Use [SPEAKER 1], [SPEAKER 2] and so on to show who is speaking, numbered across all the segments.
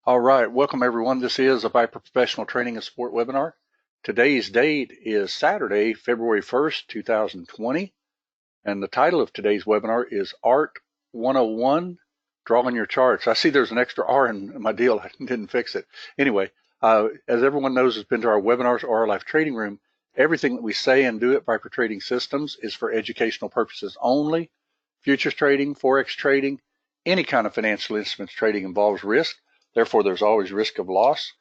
[SPEAKER 1] All right, welcome everyone. This is a Viper Professional Training and Support webinar. Today's date is Saturday, February 1st, 2020, and the title of today's webinar is Art101 Drawing Your Charts. I see there's an extra R in my deal. I didn't fix it. Anyway, as everyone knows who's been to our webinars or our live trading room, everything that we say and do at Viper Trading Systems is for educational purposes only. Futures trading, Forex trading, any kind of financial instruments trading involves risk. Therefore, there's always risk of loss.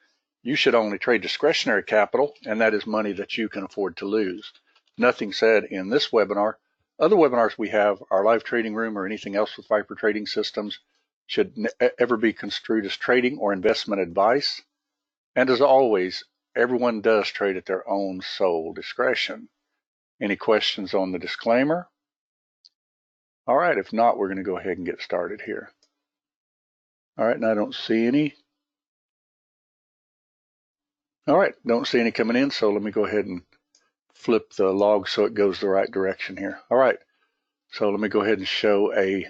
[SPEAKER 1] You should only trade discretionary capital, and that is money that you can afford to lose. Nothing said in this webinar. Other webinars we have, our live trading room or anything else with Viper Trading Systems, should ever be construed as trading or investment advice. And as always, everyone does trade at their own sole discretion. Any questions on the disclaimer? All right, if not, we're going to go ahead and get started here. All right, and I don't see any. All right, don't see any coming in, so let me go ahead and flip the log so it goes the right direction here. All right, so let me go ahead and show a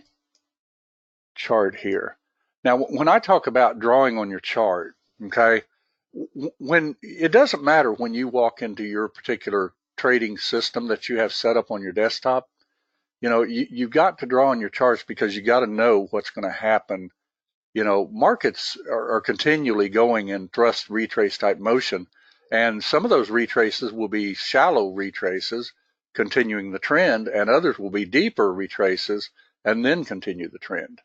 [SPEAKER 1] chart here. Now, when I talk about drawing on your chart, okay, when it doesn't matter when you walk into your particular trading system that you have set up on your desktop, you know, you've got to draw on your charts because you got to know what's going to happen. You know, markets are continually going in thrust retrace type motion, and some of those retraces will be shallow retraces continuing the trend, and others will be deeper retraces and then continue the trend.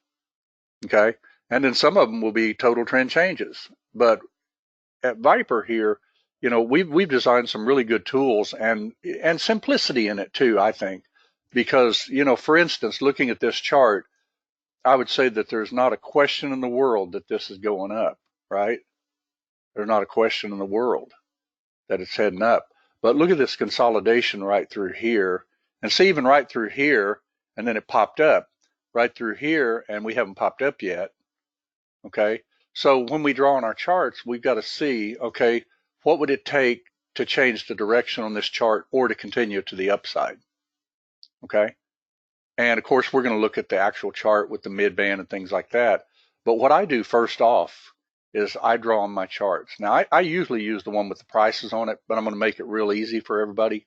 [SPEAKER 1] Okay, and then some of them will be total trend changes. But at Viper here, you know, we've designed some really good tools and simplicity in it too, I think, because, you know, for instance, looking at this chart, I would say that there's not a question in the world that this is going up, right? There's not a question in the world that it's heading up. But look at this consolidation right through here, and see even right through here, and then it popped up right through here, and we haven't popped up yet, okay? So when we draw on our charts, we've got to see, okay, what would it take to change the direction on this chart or to continue to the upside, okay? And of course, we're going to look at the actual chart with the midband and things like that. But what I do first off is I draw on my charts. Now, I usually use the one with the prices on it, but I'm going to make it real easy for everybody,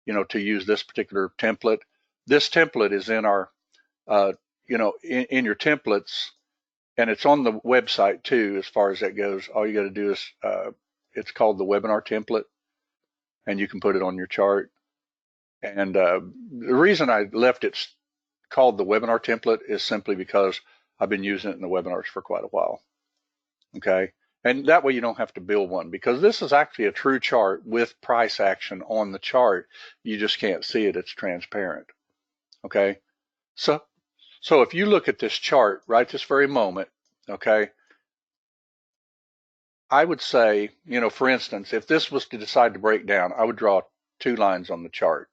[SPEAKER 1] you know, to use this particular template. This template is in our, you know, in your templates, and it's on the website too, as far as that goes. All you got to do is, it's called the webinar template, and you can put it on your chart. And the reason I left it called the webinar template is simply because I've been using it in the webinars for quite a while. Okay, and that way you don't have to build one, because this is actually a true chart with price action on the chart. You just can't see it. It's transparent. Okay, so if you look at this chart right this very moment, okay, I would say, you know, for instance, if this was to decide to break down, I would draw two lines on the chart.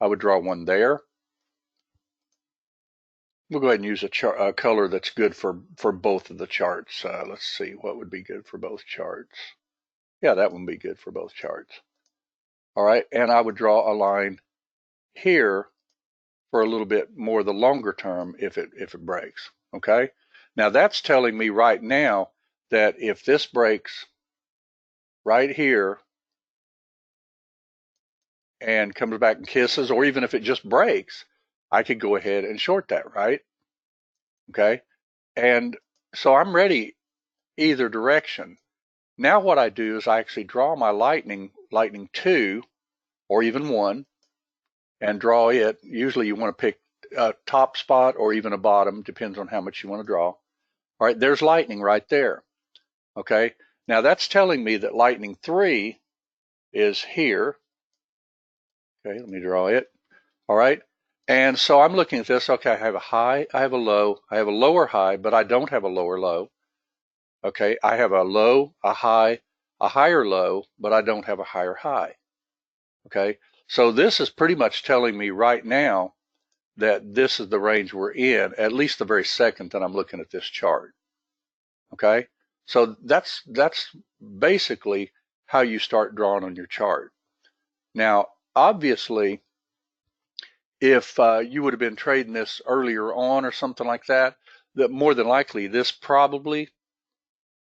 [SPEAKER 1] I would draw one there. We'll go ahead and use a color that's good for both of the charts. Let's see, what would be good for both charts? Yeah, that would be good for both charts. All right, and I would draw a line here for a little bit more the longer term if it breaks. Okay, now that's telling me right now that if this breaks right here and comes back and kisses, or even if it just breaks, I could go ahead and short that, right? Okay, and so I'm ready either direction. Now what I do is I actually draw my lightning 2 or even 1, and draw it. Usually you want to pick a top spot or even a bottom, depends on how much you want to draw. All right, there's lightning right there. Okay, now that's telling me that lightning 3 is here. Okay, let me draw it. All right, and so I'm looking at this. Okay, I have a high, I have a low, I have a lower high, but I don't have a lower low. Okay, I have a low, a high, a higher low, but I don't have a higher high. Okay, so this is pretty much telling me right now that this is the range we're in, at least the very second that I'm looking at this chart. Okay, so that's basically how you start drawing on your chart. Now, obviously, if you would have been trading this earlier on or something like that, that more than likely this probably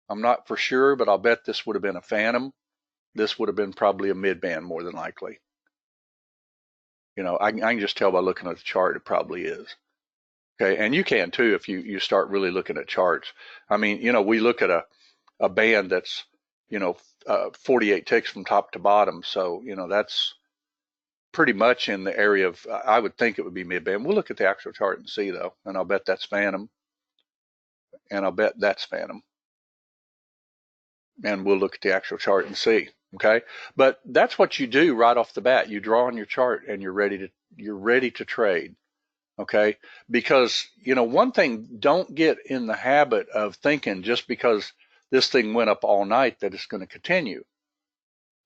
[SPEAKER 1] I'm not for sure, but I'll bet this would have been a phantom. This would have been probably a midband more than likely. I can just tell by looking at the chart it probably is. Okay, and you can too if you start really looking at charts. I mean, we look at a band that's 48 ticks from top to bottom, so that's pretty much in the area of, I would think it would be midband. We'll look at the actual chart and see though, and I'll bet that's phantom, and I'll bet that's phantom, and we'll look at the actual chart and see. Okay, but that's what you do right off the bat. You draw on your chart and you're ready to trade. Okay, because one thing, don't get in the habit of thinking just because this thing went up all night that it's going to continue.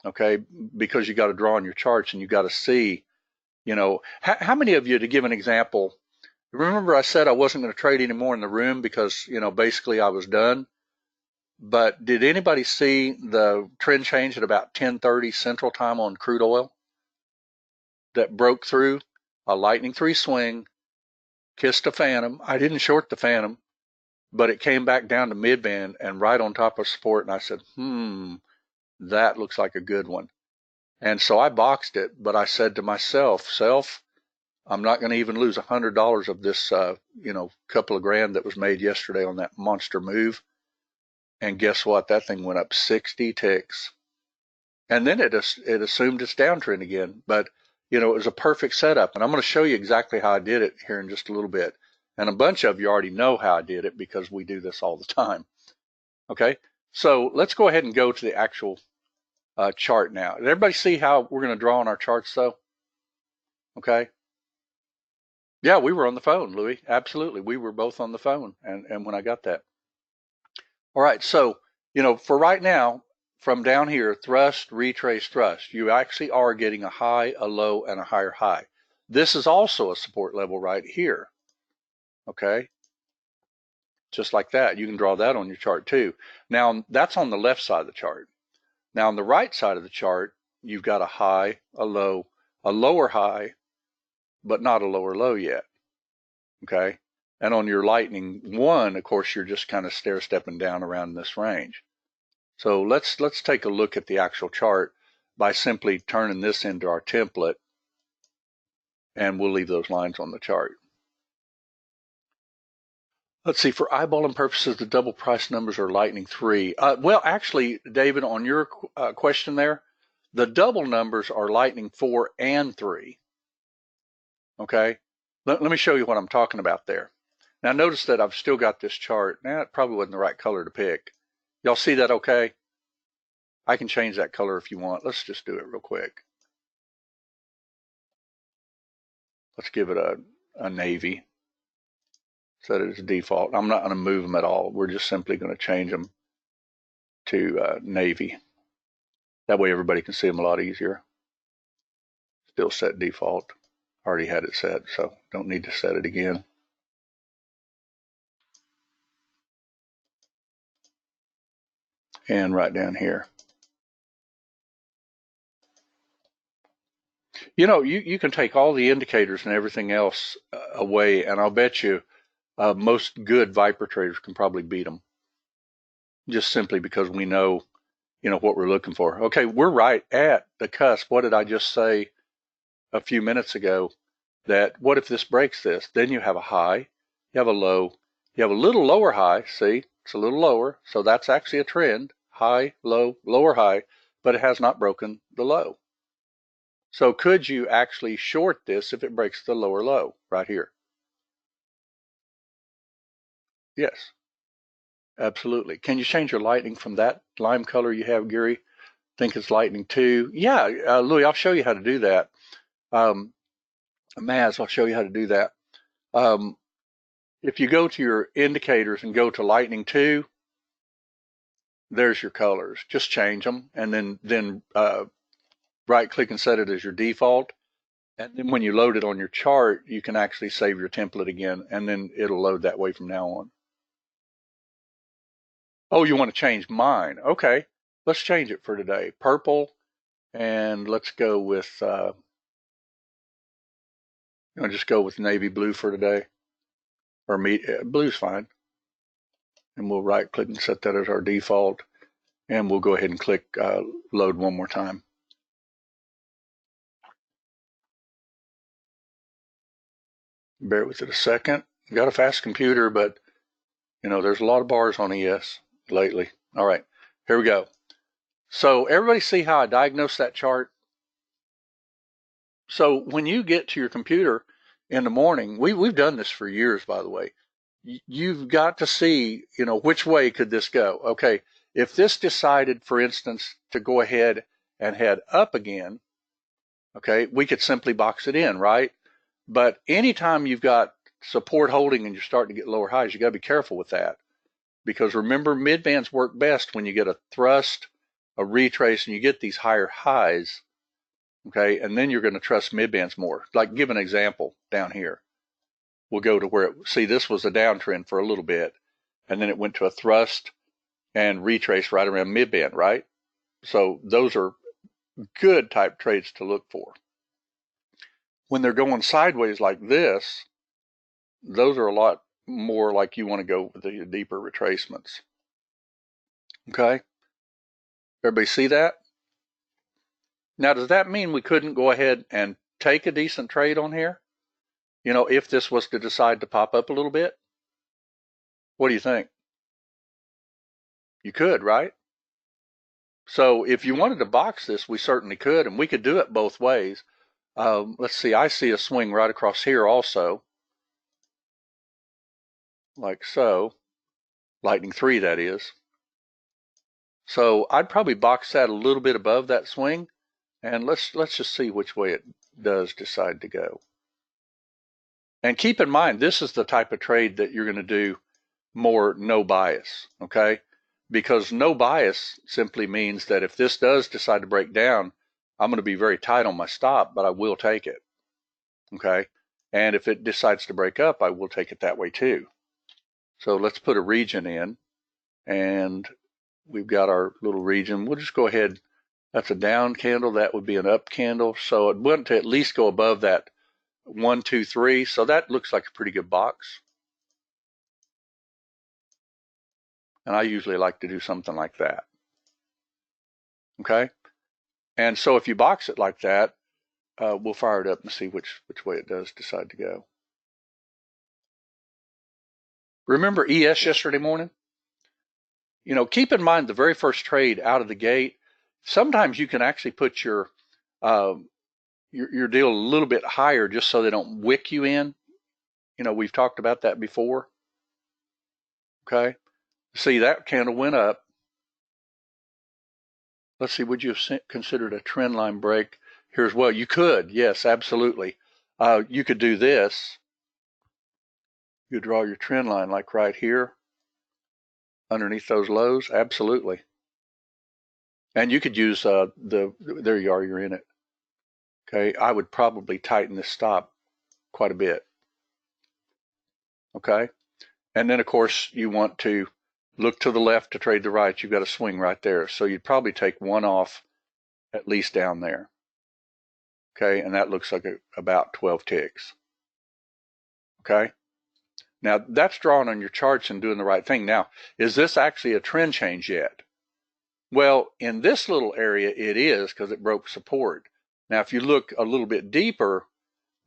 [SPEAKER 1] Okay, because you got to draw on your charts and you got to see, how many of you, to give an example, remember I said I wasn't going to trade anymore in the room because basically I was done. But did anybody see the trend change at about 10:30 Central Time on crude oil that broke through a lightning 3 swing, kissed a phantom? I didn't short the phantom, but it came back down to midband and right on top of support, and I said, that looks like a good one. And so I boxed it, but I said to myself, I'm not going to even lose $100 of this, couple of grand that was made yesterday on that monster move. And guess what? That thing went up 60 ticks. And then it assumed its downtrend again. But, it was a perfect setup. And I'm going to show you exactly how I did it here in just a little bit. And a bunch of you already know how I did it because we do this all the time. Okay, so let's go ahead and go to the actual chart now. Did everybody see how we're going to draw on our charts though? Okay. Yeah, we were on the phone, Louis. Absolutely. We were both on the phone. And when I got that. All right, so, for right now, from down here, thrust, retrace, thrust, you actually are getting a high, a low, and a higher high. This is also a support level right here, okay? Just like that. You can draw that on your chart too. Now, that's on the left side of the chart. Now, on the right side of the chart, you've got a high, a low, a lower high, but not a lower low yet, okay? And on your lightning 1, of course, you're just kind of stair-stepping down around this range. So let's take a look at the actual chart by simply turning this into our template, and we'll leave those lines on the chart. Let's see, for eyeballing purposes, the double price numbers are lightning 3. Well, actually, David, on your question there, the double numbers are lightning 4 and 3. Okay, let me show you what I'm talking about there. Now notice that I've still got this chart. Now, it probably wasn't the right color to pick. Y'all see that okay? I can change that color if you want. Let's just do it real quick. Let's give it a navy. Set it as default. I'm not going to move them at all. We're just simply going to change them to navy. That way everybody can see them a lot easier. Still set default. Already had it set, so don't need to set it again. And right down here. You can take all the indicators and everything else away, and I'll bet you most good Viper traders can probably beat them. Just simply because we know, what we're looking for. Okay, we're right at the cusp. What did I just say a few minutes ago? That what if this breaks this? Then you have a high, you have a low, you have a little lower high. See, it's a little lower. So that's actually a trend. High, low, lower high, but it has not broken the low. So could you actually short this if it breaks the lower low right here? Yes, absolutely. Can you change your lightning from that lime color you have, Gary? Think it's lightning 2. Yeah, Louis, I'll show you how to do that. Maz, I'll show you how to do that. If you go to your indicators and go to lightning 2, there's your colors. Just change them, and then right click and set it as your default. And then when you load it on your chart, you can actually save your template again, and then it'll load that way from now on. Oh, you want to change mine? Okay, let's change it for today. Purple, and let's go with, just go with navy blue for today, or blue's fine. and we'll right click and set that as our default, and we'll go ahead and click load one more time. Bear with it a second. Got a fast computer, but there's a lot of bars on ES lately. All right, here we go. So everybody see how I diagnosed that chart? So when you get to your computer in the morning, we've done this for years, by the way. You've got to see, which way could this go? Okay, if this decided, for instance, to go ahead and head up again, okay, we could simply box it in, right? But anytime you've got support holding and you're starting to get lower highs, you got to be careful with that. Because remember, midbands work best when you get a thrust, a retrace, and you get these higher highs, okay? And then you're going to trust midbands more. Like, give an example down here. We'll go to where, see, this was a downtrend for a little bit, and then it went to a thrust and retrace right around midband, right? So those are good type trades to look for. When they're going sideways like this, those are a lot more like you want to go with the deeper retracements. Okay? Everybody see that? Now, does that mean we couldn't go ahead and take a decent trade on here? If this was to decide to pop up a little bit? What do you think? You could, right? So if you wanted to box this, we certainly could, and we could do it both ways. Let's see, I see a swing right across here also, like so. Lightning 3, that is. So I'd probably box that a little bit above that swing, and let's just see which way it does decide to go. And keep in mind, this is the type of trade that you're going to do more no bias, okay? Because no bias simply means that if this does decide to break down, I'm going to be very tight on my stop, but I will take it, okay? And if it decides to break up, I will take it that way too. So let's put a region in, and we've got our little region. We'll just go ahead. That's a down candle. That would be an up candle. So it went to at least go above that 1, 2, 3. So that looks like a pretty good box. And I usually like to do something like that. Okay. And so if you box it like that, we'll fire it up and see which way it does decide to go. Remember ES yesterday morning? Keep in mind the very first trade out of the gate, sometimes you can actually put your deal a little bit higher just so they don't wick you in. We've talked about that before. Okay. See, that candle went up. Let's see, would you have considered a trend line break here as well? You could, yes, absolutely. You could do this. You draw your trend line like right here underneath those lows, absolutely. And you could use there you are, you're in it. Okay, I would probably tighten this stop quite a bit. Okay, and then of course you want to look to the left to trade the right. You've got a swing right there. So you'd probably take one off at least down there. Okay, and that looks like about 12 ticks. Okay, now that's drawing on your charts and doing the right thing. Now, is this actually a trend change yet? Well, in this little area it is, because it broke support. Now, if you look a little bit deeper,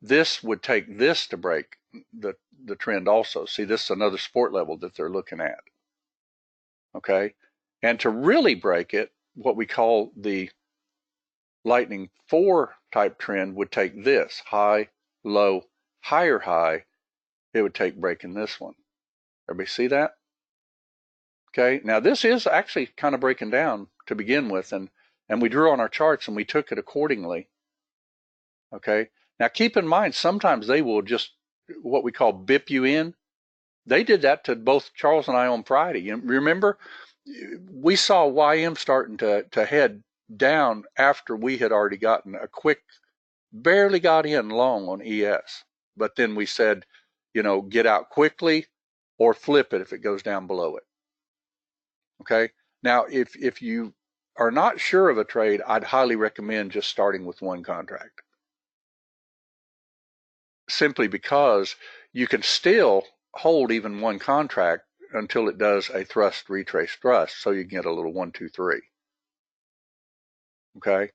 [SPEAKER 1] this would take this to break the trend also. See, this is another support level that they're looking at. Okay, and to really break it, what we call the lightning 4 type trend would take this high, low, higher high. It would take breaking this one. Everybody see that? Okay, now this is actually kind of breaking down to begin with, and we drew on our charts and we took it accordingly. Okay, now keep in mind, sometimes they will just what we call bip you in. They did that to both Charles and I on Friday. You remember, we saw YM starting to head down after we had already gotten a quick, barely got in long on ES. But then we said, get out quickly or flip it if it goes down below it. Okay. Now, if you are not sure of a trade, I'd highly recommend just starting with one contract. Simply because you can still hold even one contract until it does a thrust, retrace, thrust, so you can get a little 1, 2, 3. Okay.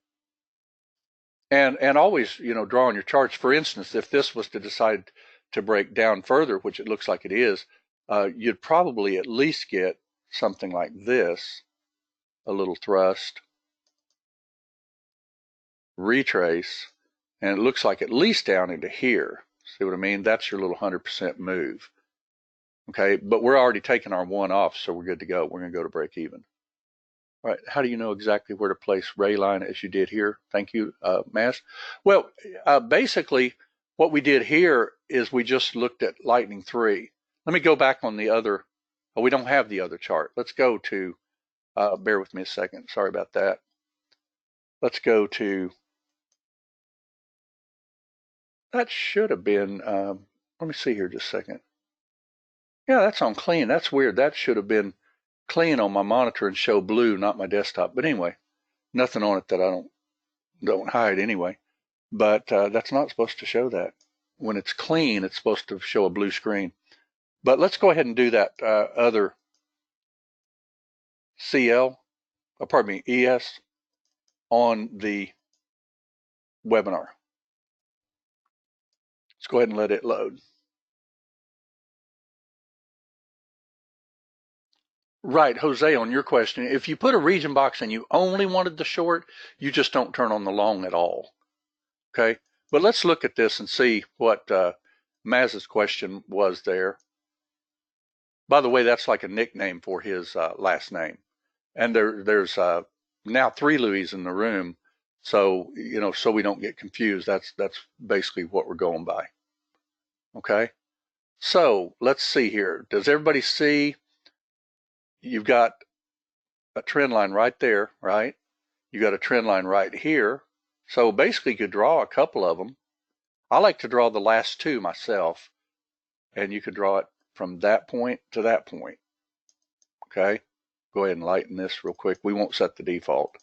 [SPEAKER 1] And always, draw on your charts. For instance, if this was to decide to break down further, which it looks like it is, you'd probably at least get something like this, a little thrust, retrace, and it looks like at least down into here. See what I mean? That's your little 100% move. Okay, but we're already taking our 1 off, so we're good to go. We're going to go to break even. All right, how do you know exactly where to place ray line as you did here? Thank you, Mass. Well, basically, what we did here is we just looked at lightning 3. Let me go back on the other. Oh, we don't have the other chart. Let's go to, bear with me a second. Sorry about that. Let's go to, that should have been, let me see here just a second. Yeah, that's on clean. That's weird. That should have been clean on my monitor and show blue, not my desktop. But anyway, nothing on it that I don't hide anyway. But that's not supposed to show that. When it's clean, it's supposed to show a blue screen. But let's go ahead and do that other CL, pardon me, ES on the webinar. Let's go ahead and let it load. Right, Jose, on your question, if you put a region box and you only wanted the short, you just don't turn on the long at all. Okay, but let's look at this and see what Maz's question was there. By the way, that's like a nickname for his last name. And there's now 3 Louis in the room, so so we don't get confused. That's basically what we're going by. Okay, so let's see here. Does everybody see? You've got a trend line right there, right? You got a trend line right here. So basically, you could draw a couple of them. I like to draw the last 2 myself, and you could draw it from that point to that point. Okay, go ahead and lighten this real quick. We won't set the default.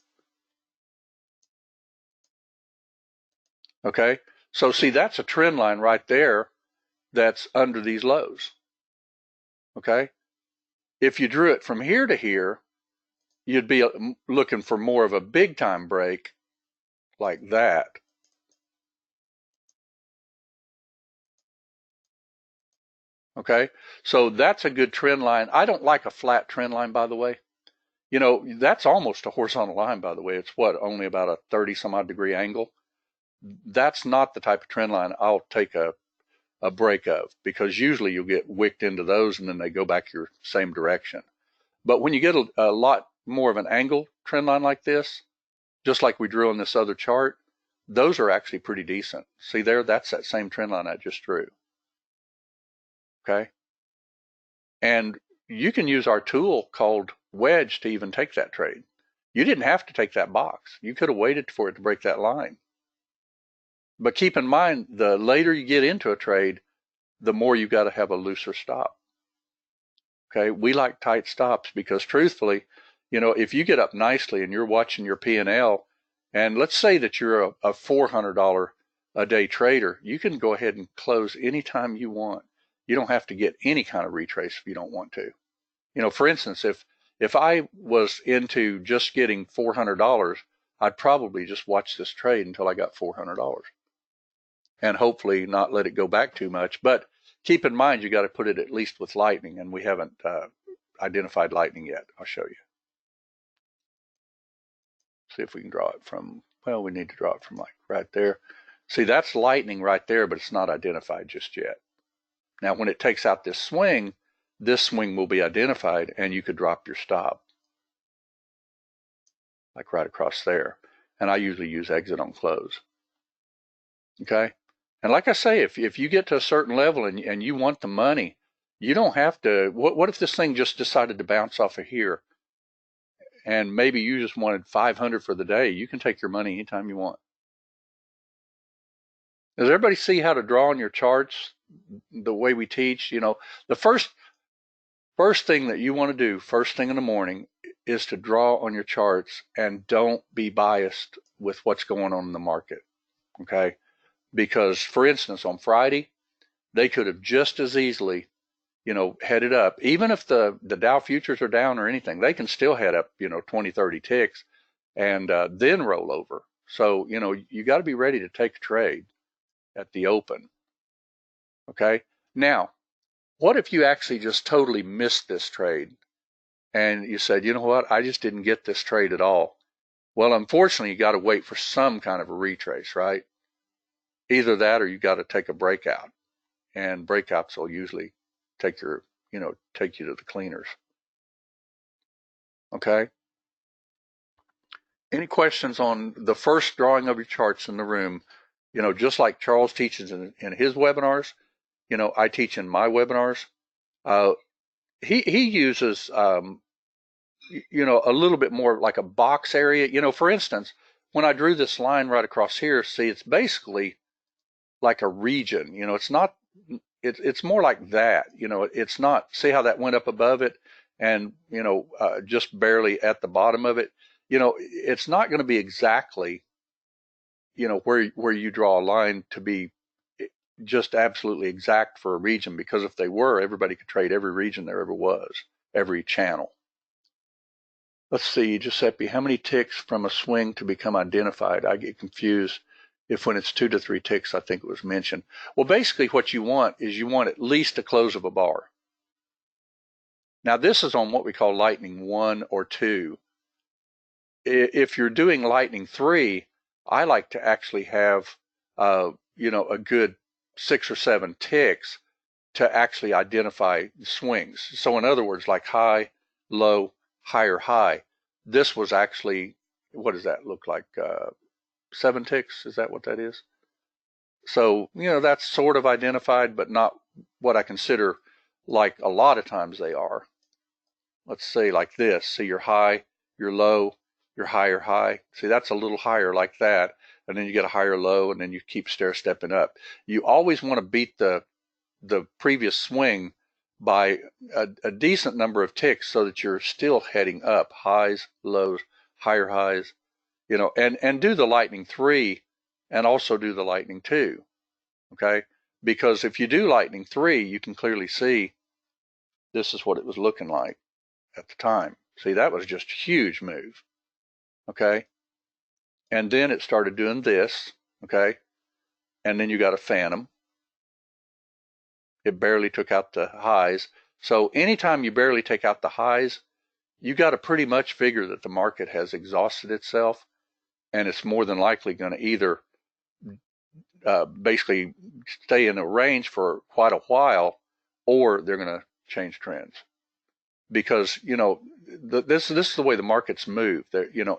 [SPEAKER 1] Okay, so see, that's a trend line right there that's under these lows. Okay, if you drew it from here to here, you'd be looking for more of a big time break like that. Okay, so that's a good trend line. I don't like a flat trend line, by the way. That's almost a horizontal line, by the way. It's what, only about a 30 some odd degree angle. That's not the type of trend line I'll take a break of, because usually you'll get wicked into those and then they go back your same direction. But when you get a lot more of an angle trend line like this, just like we drew on this other chart, those are actually pretty decent. See there, that's that same trend line I just drew. Okay, and you can use our tool called wedge to even take that trade. You didn't have to take that box. You could have waited for it to break that line. But keep in mind, the later you get into a trade, the more you got to have a looser stop. Okay, we like tight stops because truthfully, if you get up nicely and you're watching your P&L, and let's say that you're a $400 a day trader, you can go ahead and close anytime you want. You don't have to get any kind of retrace if you don't want to. For instance, if I was into just getting $400, I'd probably just watch this trade until I got $400 and hopefully not let it go back too much. But keep in mind, you got to put it at least with lightning, and we haven't identified lightning yet. I'll show you. See if we can draw it from, well, we need to draw it from like right there. See, that's lightning right there, but it's not identified just yet. Now, when it takes out this swing will be identified, and you could drop your stop like right across there. And I usually use exit on close. Okay. And like I say, if you get to a certain level and you want the money, you don't have to. What if this thing just decided to bounce off of here, and maybe you just wanted 500 for the day? You can take your money anytime you want. Does everybody see how to draw on your charts the way we teach? The first thing that you want to do first thing in the morning is to draw on your charts, and don't be biased with what's going on in the market. Okay, because for instance, on Friday, they could have just as easily, headed up. Even if the Dow futures are down or anything, they can still head up, 20, 30 ticks and then roll over. So, you got to be ready to take a trade at the open. Okay. Now, what if you actually just totally missed this trade and you said, you know what, I just didn't get this trade at all? Well, unfortunately, you got to wait for some kind of a retrace, right? Either that or you got to take a breakout, and breakouts will usually take you to the cleaners. Okay. Any questions on the first drawing of your charts in the room? Just like Charles teaches in his webinars, I teach in my webinars. He uses, a little bit more like a box area. For instance, when I drew this line right across here, see, it's basically like a region. It's not, it's more like that. It's not, see how that went up above it and, just barely at the bottom of it. It's not going to be exactly, where you draw a line to be just absolutely exact for a region, because if they were, everybody could trade every region there ever was, every channel. Let's see, Giuseppe, how many ticks from a swing to become identified? I get confused if when it's 2 to 3 ticks, I think it was mentioned. Well, basically what you want is you want at least a close of a bar. Now this is on what we call lightning 1 or 2. If you're doing lightning 3, I like to actually have, a good 6 or 7 ticks to actually identify swings. So in other words, like high, low, higher, high. This was actually, what does that look like? 7 ticks, is that what that is? So, that's sort of identified, but not what I consider like a lot of times they are. Let's say like this. See your high, your low, your higher high. See, that's a little higher like that. And then you get a higher low, and then you keep stair stepping up. You always want to beat the previous swing by a decent number of ticks so that you're still heading up, highs, lows, higher highs, and do the lightning 3 and also do the lightning 2. Okay. Because if you do lightning 3, you can clearly see this is what it was looking like at the time. See, that was just a huge move. Okay. And then it started doing this. Okay. And then you got a phantom. It barely took out the highs. So anytime you barely take out the highs, you got to pretty much figure that the market has exhausted itself, and it's more than likely going to either basically stay in a range for quite a while, or they're going to change trends. Because, this is the way the markets move.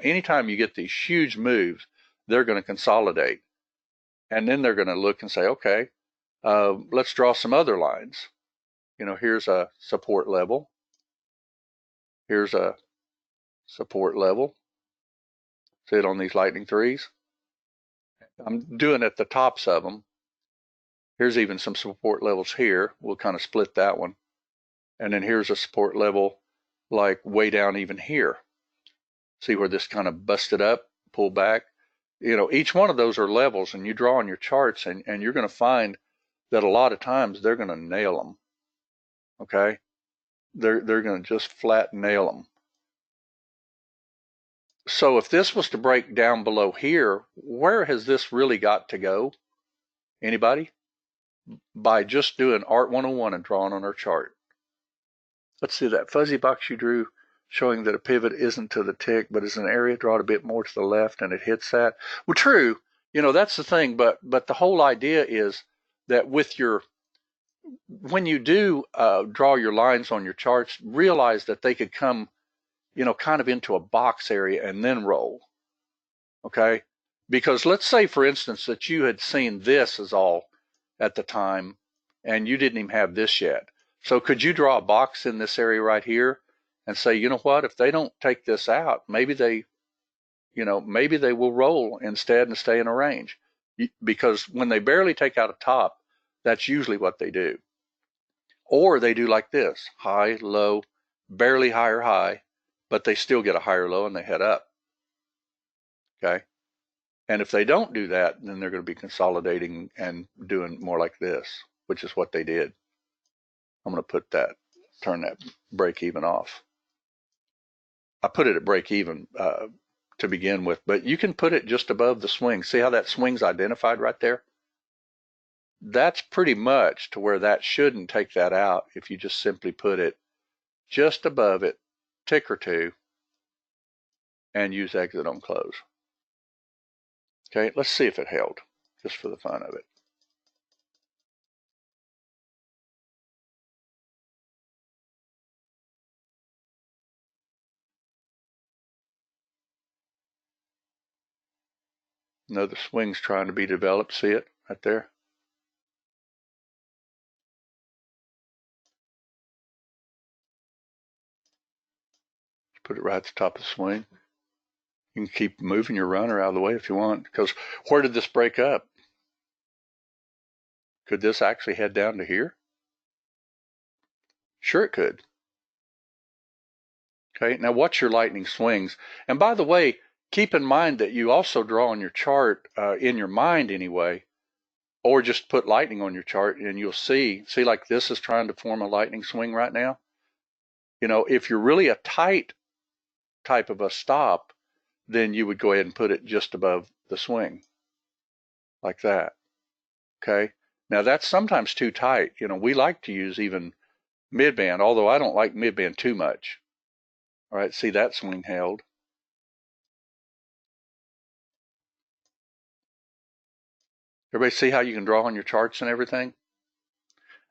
[SPEAKER 1] Anytime you get these huge moves, they're going to consolidate. And then they're going to look and say, okay, let's draw some other lines. Here's a support level. Here's a support level. See it on these lightning 3s? I'm doing at the tops of them. Here's even some support levels here. We'll kind of split that one. And then here's a support level like way down even here. See where this kind of busted up, pulled back? Each one of those are levels, and you draw on your charts, and you're going to find that a lot of times they're going to nail them. Okay? They're going to just flat nail them. So if this was to break down below here, where has this really got to go? Anybody? By just doing Art 101 and drawing on our chart. Let's see that fuzzy box you drew showing that a pivot isn't to the tick, but is an area, draw it a bit more to the left and it hits that. Well, true. That's the thing, but the whole idea is that when you do draw your lines on your charts, realize that they could come, kind of into a box area and then roll. Okay? Because let's say, for instance, that you had seen this as all at the time and you didn't even have this yet. So could you draw a box in this area right here and say, you know what, if they don't take this out, maybe they will roll instead and stay in a range. Because when they barely take out a top, that's usually what they do. Or they do like this, high, low, barely higher high, but they still get a higher low and they head up. Okay? And if they don't do that, then they're going to be consolidating and doing more like this, which is what they did. I'm going to put that, turn that break even off. I put it at break even to begin with, but you can put it just above the swing. See how that swing's identified right there? That's pretty much to where that shouldn't take that out if you just simply put it just above it, tick or two, and use exit on close. Okay, let's see if it held, just for the fun of it. Another swing's trying to be developed. See it right there? Put it right at the top of the swing. You can keep moving your runner out of the way if you want, because where did this break up? Could this actually head down to here? Sure it could. Okay, now watch your lightning swings. And by the way, keep in mind that you also draw on your chart, in your mind anyway, or just put lightning on your chart and you'll see like this is trying to form a lightning swing right now. You know, if you're really a tight type of a stop, then you would go ahead and put it just above the swing, like that. Okay, now that's sometimes too tight. You know, we like to use even midband, although I don't like midband too much. All right, see that swing held. Everybody see how you can draw on your charts and everything?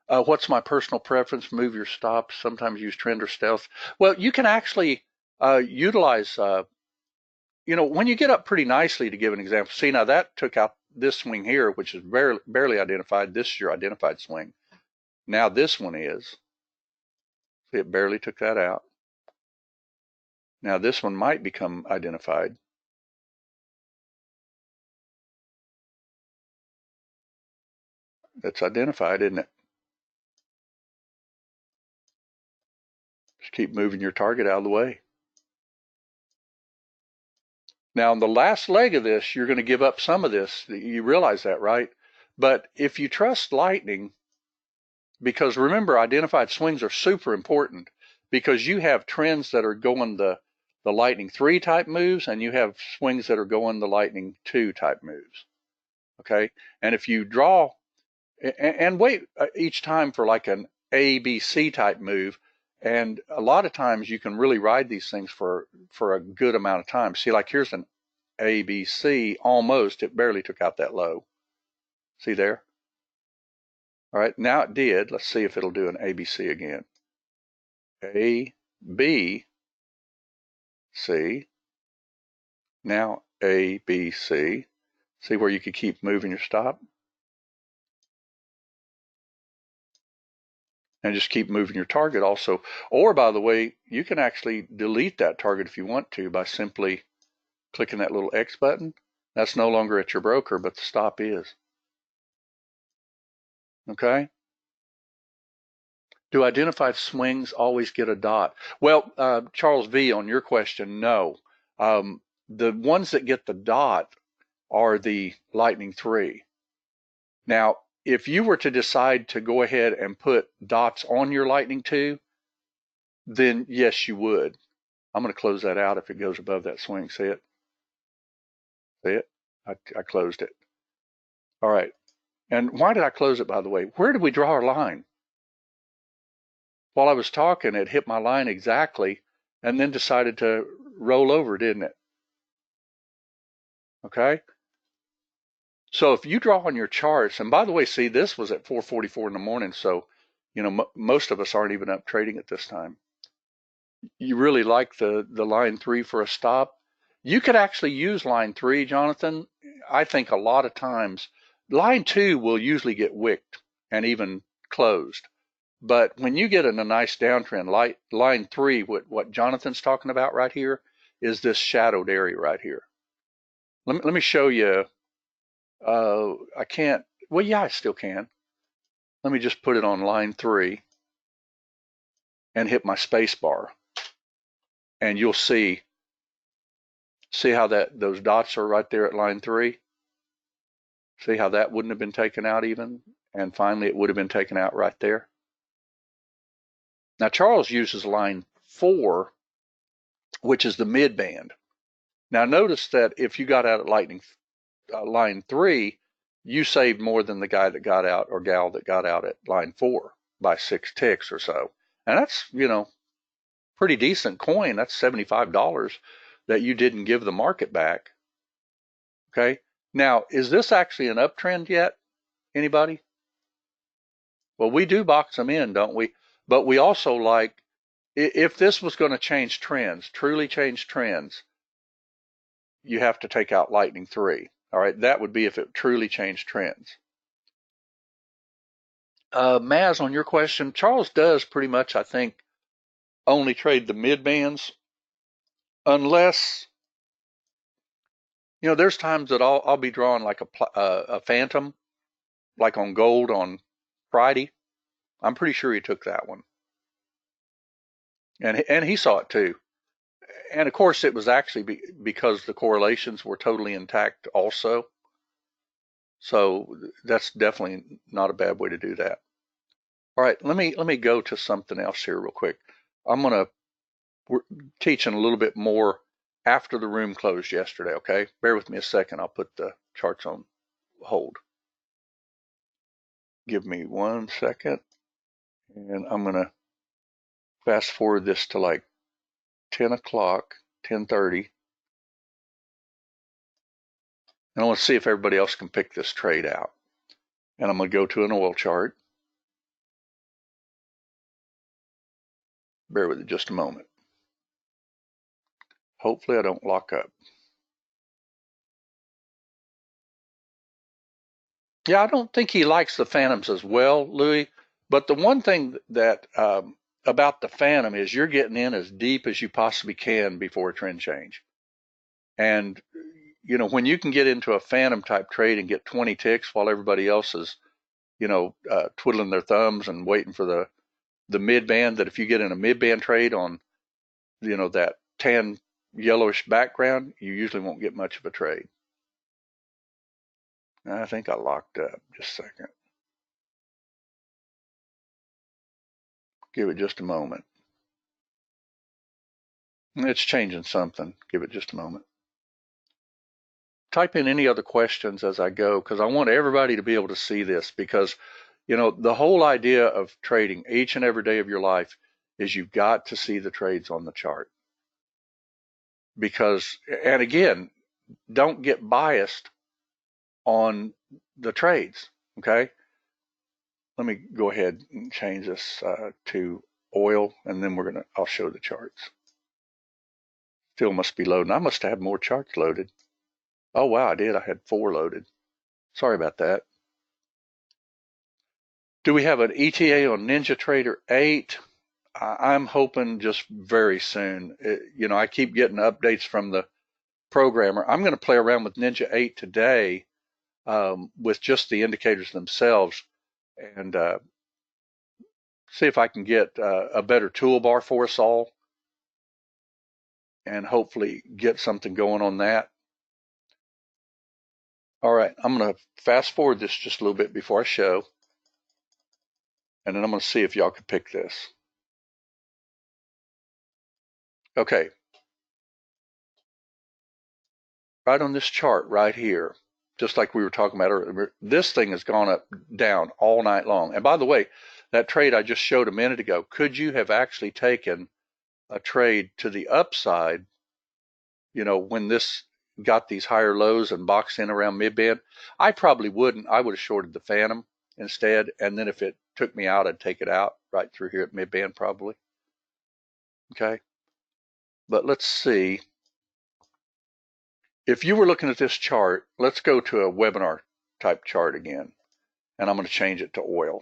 [SPEAKER 1] What's my personal preference? Move your stops. Sometimes use trend or stealth. Well, you can actually utilize, you know, when you get up pretty nicely, to give an example. See, now that took out this swing here, which is barely identified. This is your identified swing. Now this one is. See, it barely took that out. Now this one might become identified. It's identified, isn't it? Just keep moving your target out of the way. Now, in the last leg of this, you're going to give up some of this. You realize that, right? But if you trust lightning, because remember, identified swings are super important, because you have trends that are going the lightning 3 type moves, and you have swings that are going the lightning 2 type moves. Okay? And if you draw and wait each time for like an A, B, C type move, and a lot of times you can really ride these things for a good amount of time. See, like here's an A, B, C, almost. It barely took out that low. See there? All right, now it did. Let's see if it'll do an A, B, C again. A, B, C. Now A, B, C. See where you could keep moving your stop? And just keep moving your target also. Or, by the way, you can actually delete that target if you want to by simply clicking that little X button. That's no longer at your broker, but the stop is. Okay? Do identified swings always get a dot? Well, Charles V, on your question, no. The ones that get the dot are the lightning 3. Now, if you were to decide to go ahead and put dots on your lightning 2, then yes, you would. I'm going to close that out if it goes above that swing. See it? See it? I closed it. All right. And why did I close it, by the way? Where did we draw our line? While I was talking, it hit my line exactly and then decided to roll over, didn't it? Okay? So if you draw on your charts, and by the way, see, this was at 4:44 in the morning, so, you know, most of us aren't even up trading at this time. You really like the line 3 for a stop. You could actually use line 3, Jonathan. I think a lot of times line 2 will usually get wicked and even closed. But when you get in a nice downtrend, line 3, what Jonathan's talking about right here, is this shadowed area right here. Let me show you. I can't. Well, yeah, I still can. Let me just put it on line 3 and hit my space bar, and you'll see how those dots are right there at line 3. See how that wouldn't have been taken out even, and finally it would have been taken out right there. Now Charles uses line 4, which is the midband. Now notice that if you got out at line 3, you saved more than the guy that got out or gal that got out at line 4 by 6 ticks or so. And that's, pretty decent coin. That's $75 that you didn't give the market back. Okay. Now, is this actually an uptrend yet? Anybody? Well, we do box them in, don't we? But we also like, if this was going to change trends, truly change trends, you have to take out Lightning 3. All right. That would be if it truly changed trends. Maz, on your question, Charles does pretty much, I think, only trade the mid bands unless, there's times that I'll be drawing like a phantom, like on gold on Friday. I'm pretty sure he took that one, and he saw it too. And of course, it was actually because the correlations were totally intact also. So that's definitely not a bad way to do that. All right, let me go to something else here real quick. We're teaching a little bit more after the room closed yesterday. Okay, bear with me a second. I'll put the charts on hold. Give me 1 second, and I'm gonna fast forward this to like 10 o'clock, 10:30. And I want to see if everybody else can pick this trade out. And I'm going to go to an oil chart. Bear with it just a moment. Hopefully I don't lock up. Yeah, I don't think he likes the phantoms as well, Louis. But the one thing that about the phantom is you're getting in as deep as you possibly can before a trend change. And when you can get into a phantom type trade and get 20 ticks while everybody else is, twiddling their thumbs and waiting for the mid band, that if you get in a mid band trade on, that tan yellowish background, you usually won't get much of a trade. I think I locked up. Just a second. Give it just a moment. It's changing something. Give it just a moment. Type in any other questions as I go, because I want everybody to be able to see this, because the whole idea of trading each and every day of your life is you've got to see the trades on the chart. Because, and again, don't get biased on the trades. Okay. Let me go ahead and change this to oil, and then I'll show the charts. Still must be loading. I must have more charts loaded. Oh, wow, I did. I had 4 loaded. Sorry about that. Do we have an ETA on NinjaTrader 8? I'm hoping just very soon. I keep getting updates from the programmer. I'm going to play around with Ninja 8 today with just the indicators themselves, and see if I can get a better toolbar for us all, and hopefully get something going on that. All right, I'm going to fast forward this just a little bit before I show, and then I'm going to see if y'all can pick this. Okay. Right on this chart right here, just like we were talking about earlier, this thing has gone up, down all night long. And by the way, that trade I just showed a minute ago, could you have actually taken a trade to the upside, when this got these higher lows and boxed in around mid-band? I probably wouldn't. I would have shorted the phantom instead. And then if it took me out, I'd take it out right through here at mid-band probably. Okay. But let's see. If you were looking at this chart, let's go to a webinar type chart again, and I'm going to change it to oil.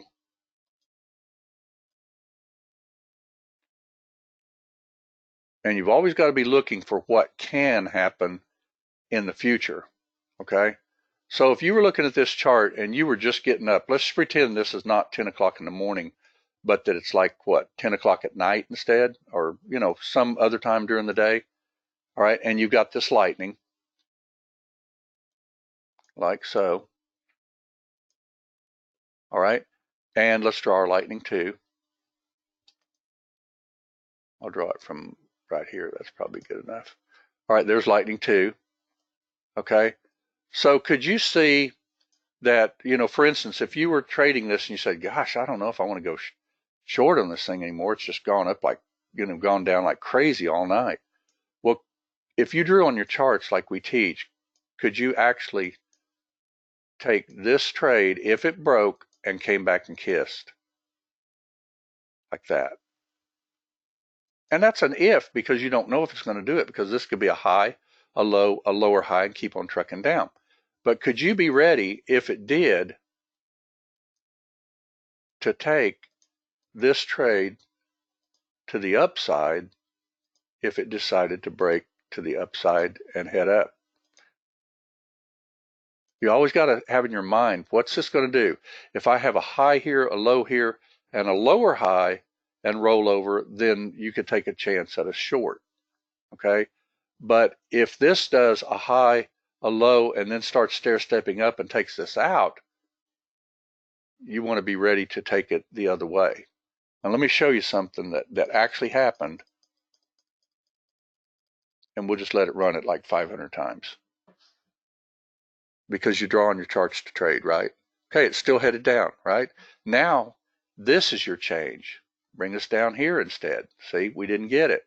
[SPEAKER 1] And you've always got to be looking for what can happen in the future, okay? So if you were looking at this chart and you were just getting up, let's pretend this is not 10 o'clock in the morning, but that it's like, 10 o'clock at night instead, or, some other time during the day, all right? And you've got this lightning, like so, all right? And let's draw our lightning too. I'll draw it from right here. That's probably good enough. All right, there's lightning 2. Okay, so could you see that, for instance, if you were trading this and you said, gosh, I don't know if I want to go short on this thing anymore. It's just gone up like, gone down like crazy all night. Well, if you drew on your charts like we teach, could you actually take this trade if it broke and came back and kissed like that? And that's an if, because you don't know if it's going to do it, because this could be a high, a low, a lower high, and keep on trucking down. But could you be ready, if it did, to take this trade to the upside if it decided to break to the upside and head up? You always got to have in your mind, what's this going to do? If I have a high here, a low here, and a lower high and roll over, then you could take a chance at a short, okay? But if this does a high, a low, and then starts stair-stepping up and takes this out, you want to be ready to take it the other way. Now let me show you something that actually happened, and we'll just let it run it like 500 times. Because you draw on your charts to trade, right? Okay, it's still headed down, right? Now, this is your change. Bring us down here instead. See, we didn't get it.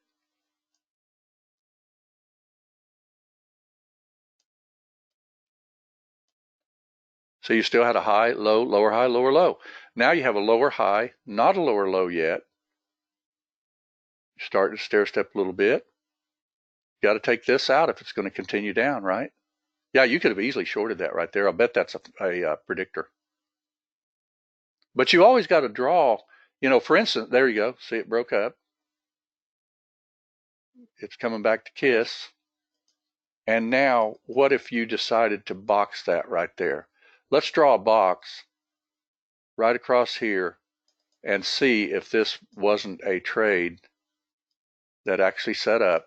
[SPEAKER 1] So you still had a high, low, lower high, lower low. Now you have a lower high, not a lower low yet. You're starting to stair step a little bit. You got to take this out if it's going to continue down, right? Yeah, you could have easily shorted that right there. I'll bet that's a predictor. But you always got to draw, for instance, there you go. See, it broke up. It's coming back to kiss. And now, what if you decided to box that right there? Let's draw a box right across here and see if this wasn't a trade that actually set up.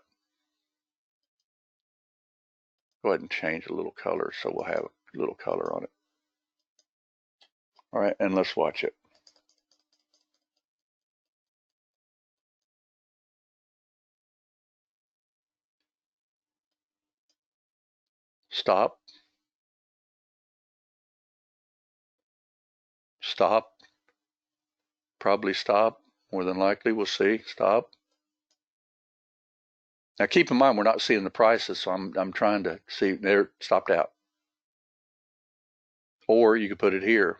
[SPEAKER 1] Go ahead and change a little color so we'll have a little color on it. All right, and let's watch it. Stop. Stop. Probably stop. More than likely, we'll see. Stop. Now keep in mind, we're not seeing the prices, so I'm trying to see. There, stopped out. Or you could put it here.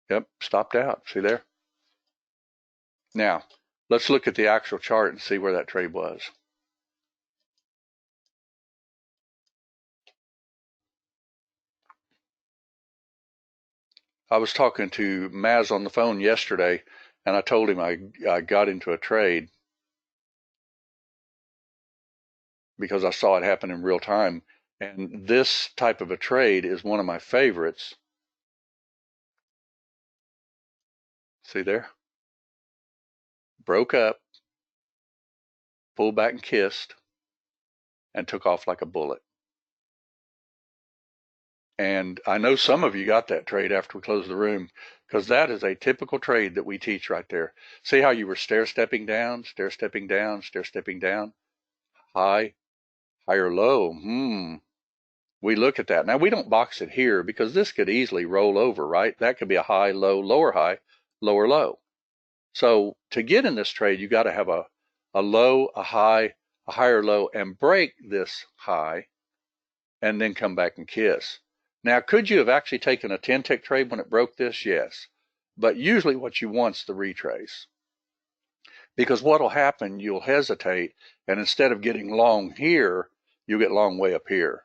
[SPEAKER 1] Yep, stopped out. See there? Now, let's look at the actual chart and see where that trade was. I was talking to Maz on the phone yesterday, and I told him I got into a trade because I saw it happen in real time. And this type of a trade is one of my favorites. See there? Broke up, pulled back and kissed, and took off like a bullet. And I know some of you got that trade after we closed the room, because that is a typical trade that we teach right there. See how you were stair-stepping down, stair-stepping down, stair-stepping down, high, higher, low. We look at that. Now, we don't box it here because this could easily roll over, right? That could be a high, low, lower high, lower low. So to get in this trade, you got to have a low, a high, a higher low, and break this high, and then come back and kiss. Now, could you have actually taken a 10-tick trade when it broke this? Yes. But usually what you want is the retrace. Because what will happen, you'll hesitate, and instead of getting long here, you'll get long way up here.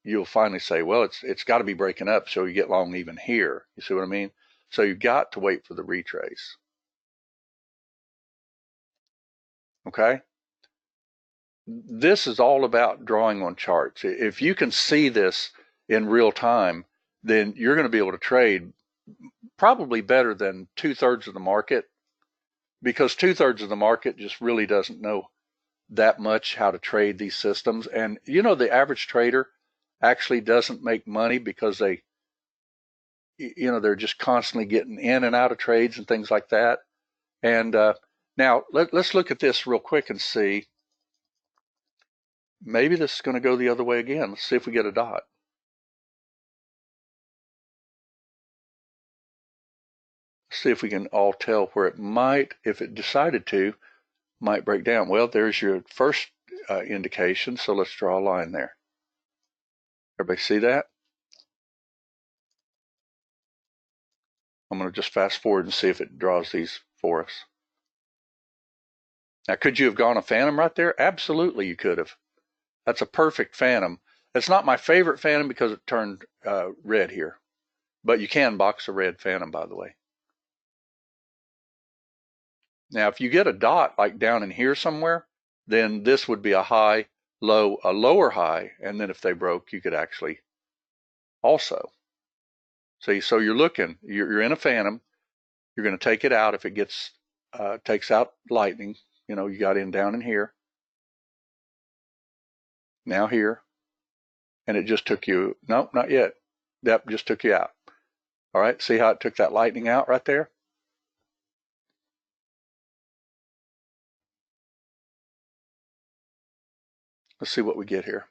[SPEAKER 1] You'll finally say, well, it's got to be breaking up, so you get long even here. You see what I mean? So you got to wait for the retrace. Okay? This is all about drawing on charts. If you can see this in real time, then you're going to be able to trade probably better than 2/3 of the market, because 2/3 of the market just really doesn't know that much how to trade these systems. And the average trader actually doesn't make money because they're just constantly getting in and out of trades and things like that. And Now, let's look at this real quick and see. Maybe this is going to go the other way again. Let's see if we get a dot. Let's see if we can all tell where it might, if it decided to, might break down. Well, there's your first indication, so let's draw a line there. Everybody see that? I'm going to just fast forward and see if it draws these for us. Now, could you have gone a phantom right there? Absolutely, you could have. That's a perfect phantom. It's not my favorite phantom because it turned red here, but you can box a red phantom, by the way. Now, if you get a dot like down in here somewhere, then this would be a high, low, a lower high, and then if they broke, you could actually also. See, so you're looking, you're in a phantom, you're going to take it out if it gets, takes out lightning, you know, you got in down in here, now here, and it just took you, no, not yet, that just took you out. All right, see how it took that lightning out right there? Let's see what we get here.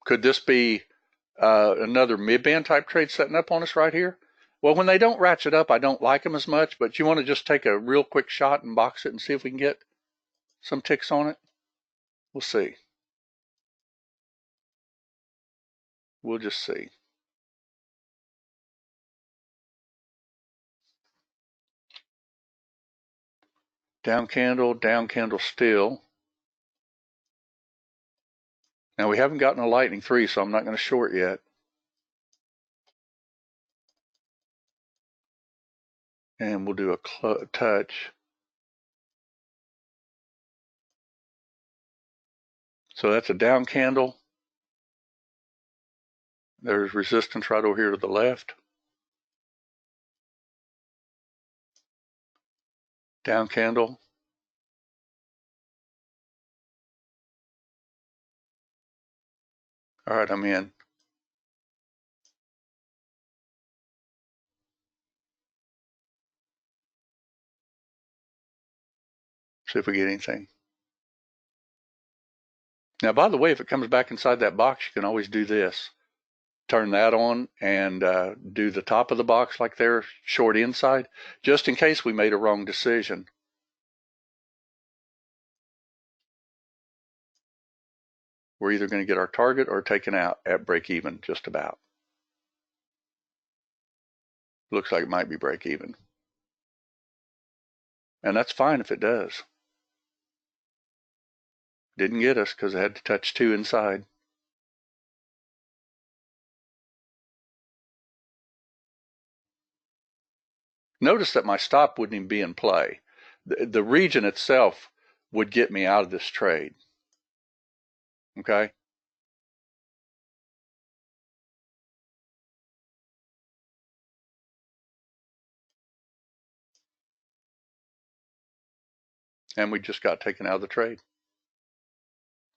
[SPEAKER 1] Could this be another mid-band type trade setting up on us right here? Well, when they don't ratchet up, I don't like them as much, but you want to just take a real quick shot and box it and see if we can get some ticks on it? We'll see. We'll just see. Down candle still. Now we haven't gotten a lightning 3, so I'm not going to short yet. And we'll do a touch. So that's a down candle. There's resistance right over here to the left. Down candle. All right, I'm in. See if we get anything. Now, by the way, if it comes back inside that box, you can always do this. Turn that on and do the top of the box like there, short inside, just in case we made a wrong decision. We're either going to get our target or taken out at break even, just about. Looks like it might be break even. And that's fine if it does. Didn't get us because it had to touch 2 inside. Notice that my stop wouldn't even be in play. The region itself would get me out of this trade. Okay? And we just got taken out of the trade.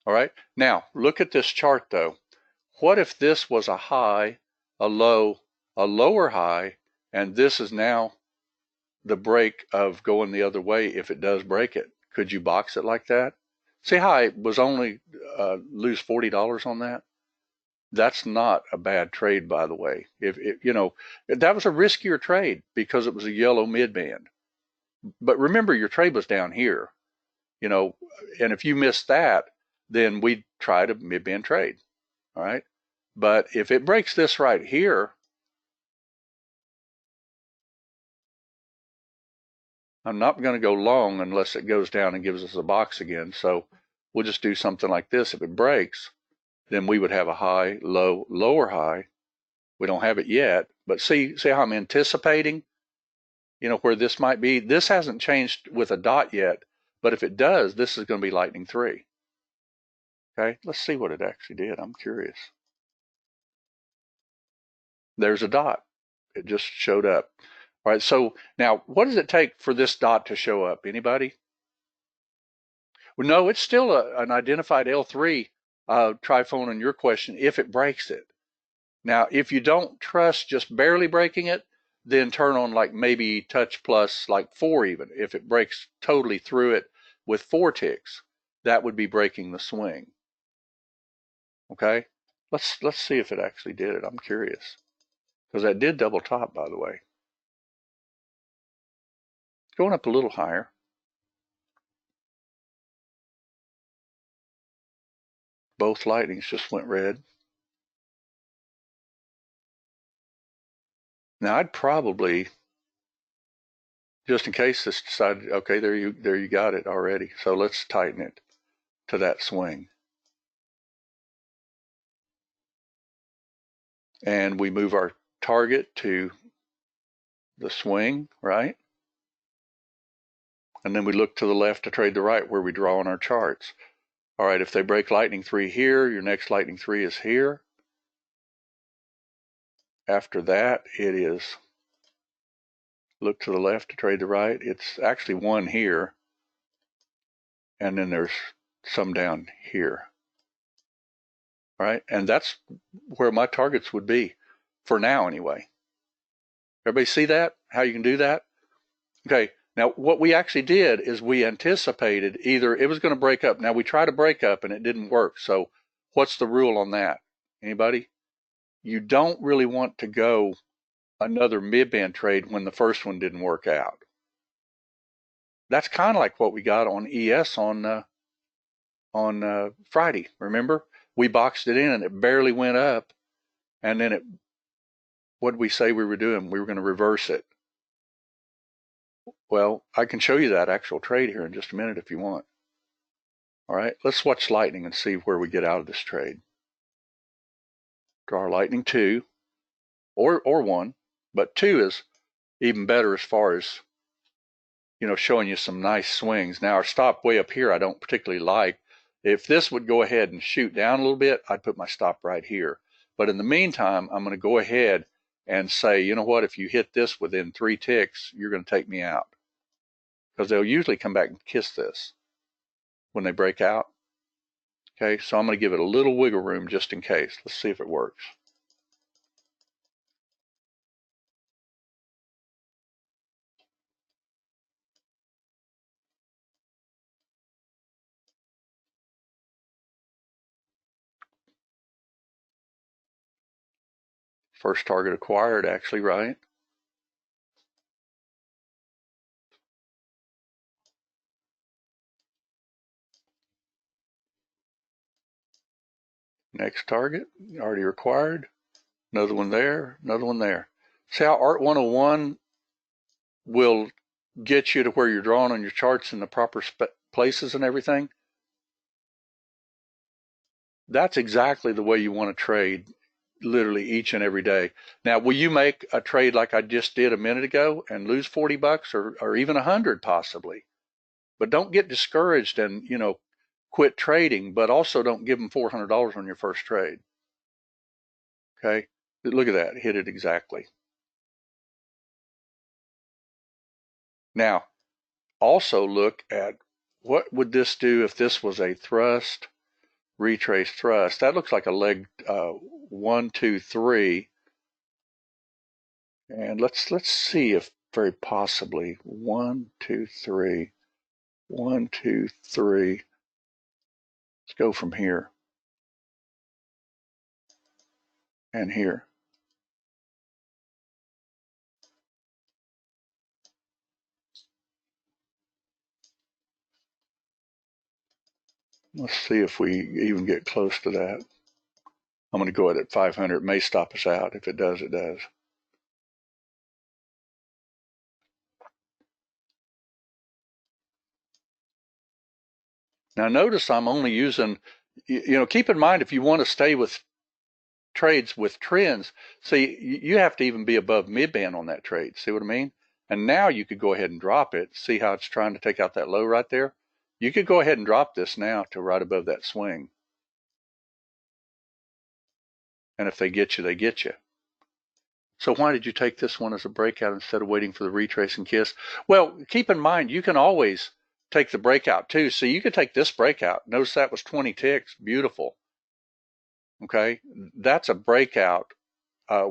[SPEAKER 1] All right? Now, look at this chart though. What if this was a high, a low, a lower high, and this is now the break of going the other way if it does break it? Could you box it like that? See how I was only lose $40 on that? That's not a bad trade, by the way. If you know, that was a riskier trade because it was a yellow midband. But remember, your trade was down here, you know, and if you missed that, then we'd try to midband trade. All right. But if it breaks this right here, I'm not going to go long unless it goes down and gives us a box again. So we'll just do something like this. If it breaks, then we would have a high, low, lower high. We don't have it yet, but see how I'm anticipating, you know, where this might be. This hasn't changed with a dot yet, but if it does, this is going to be lightning 3. Okay, let's see what it actually did. I'm curious. There's a dot. It just showed up. All right, so now what does it take for this dot to show up? Anybody? Well, no, it's still an identified L3 triphone on your question if it breaks it. Now, if you don't trust just barely breaking it, then turn on like maybe touch plus like 4 even. If it breaks totally through it with 4 ticks, that would be breaking the swing. Okay, let's see if it actually did it. I'm curious because that did double top, by the way. Going up a little higher. Both lightnings just went red. Now I'd probably, just in case this decided, okay, there you got it already. So let's tighten it to that swing. And we move our target to the swing, right? And then we look to the left to trade the right where we draw on our charts. All right, if they break lightning 3 here, your next lightning 3 is here. After that, it is look to the left to trade the right. It's actually 1 here, and then there's some down here. All right, and that's where my targets would be for now anyway. Everybody see that? How you can do that? Okay, now what we actually did is we anticipated either it was going to break up. Now we tried to break up and it didn't work. So what's the rule on that? Anybody? You don't really want to go another mid-band trade when the first one didn't work out. That's kind of like what we got on ES on Friday. Remember? We boxed it in and it barely went up. And then what did we say we were doing? We were going to reverse it. Well, I can show you that actual trade here in just a minute if you want. All right, let's watch lightning and see where we get out of this trade. Draw lightning 2 or 1, but 2 is even better as far as, you know, showing you some nice swings. Now our stop way up here I don't particularly like. If this would go ahead and shoot down a little bit, I'd put my stop right here. But in the meantime, I'm going to go ahead and say, you know what, if you hit this within 3 ticks, you're going to take me out. Because they'll usually come back and kiss this when they break out. Okay, so I'm going to give it a little wiggle room just in case. Let's see if it works. First target acquired, actually, right? Next target, already acquired. Another one there, another one there. See how Art 101 will get you to where you're drawing on your charts in the proper places and everything? That's exactly the way you want to trade literally each and every day. Now, will you make a trade like I just did a minute ago and lose 40 bucks or even 100 possibly? But don't get discouraged and, you know, quit trading, but also don't give them $400 on your first trade. Okay, look at that, hit it exactly. Now, also look at what would this do if this was a thrust, retrace thrust. That looks like a leg 1, 2, 3. And let's see if very possibly 1, 2, 3, 1, 2, 3. Let's go from here and here. Let's see if we even get close to that. I'm going to go at 500. It may stop us out. If it does, it does. Now notice I'm only using, you know, keep in mind if you want to stay with trades with trends, see, you have to even be above mid-band on that trade. See what I mean? And now you could go ahead and drop it. See how it's trying to take out that low right there? You could go ahead and drop this now to right above that swing. And if they get you, they get you. So why did you take this one as a breakout instead of waiting for the retrace and kiss? Well, keep in mind, you can always take the breakout too. So you could take this breakout. Notice that was 20 ticks. Beautiful. Okay, that's a breakout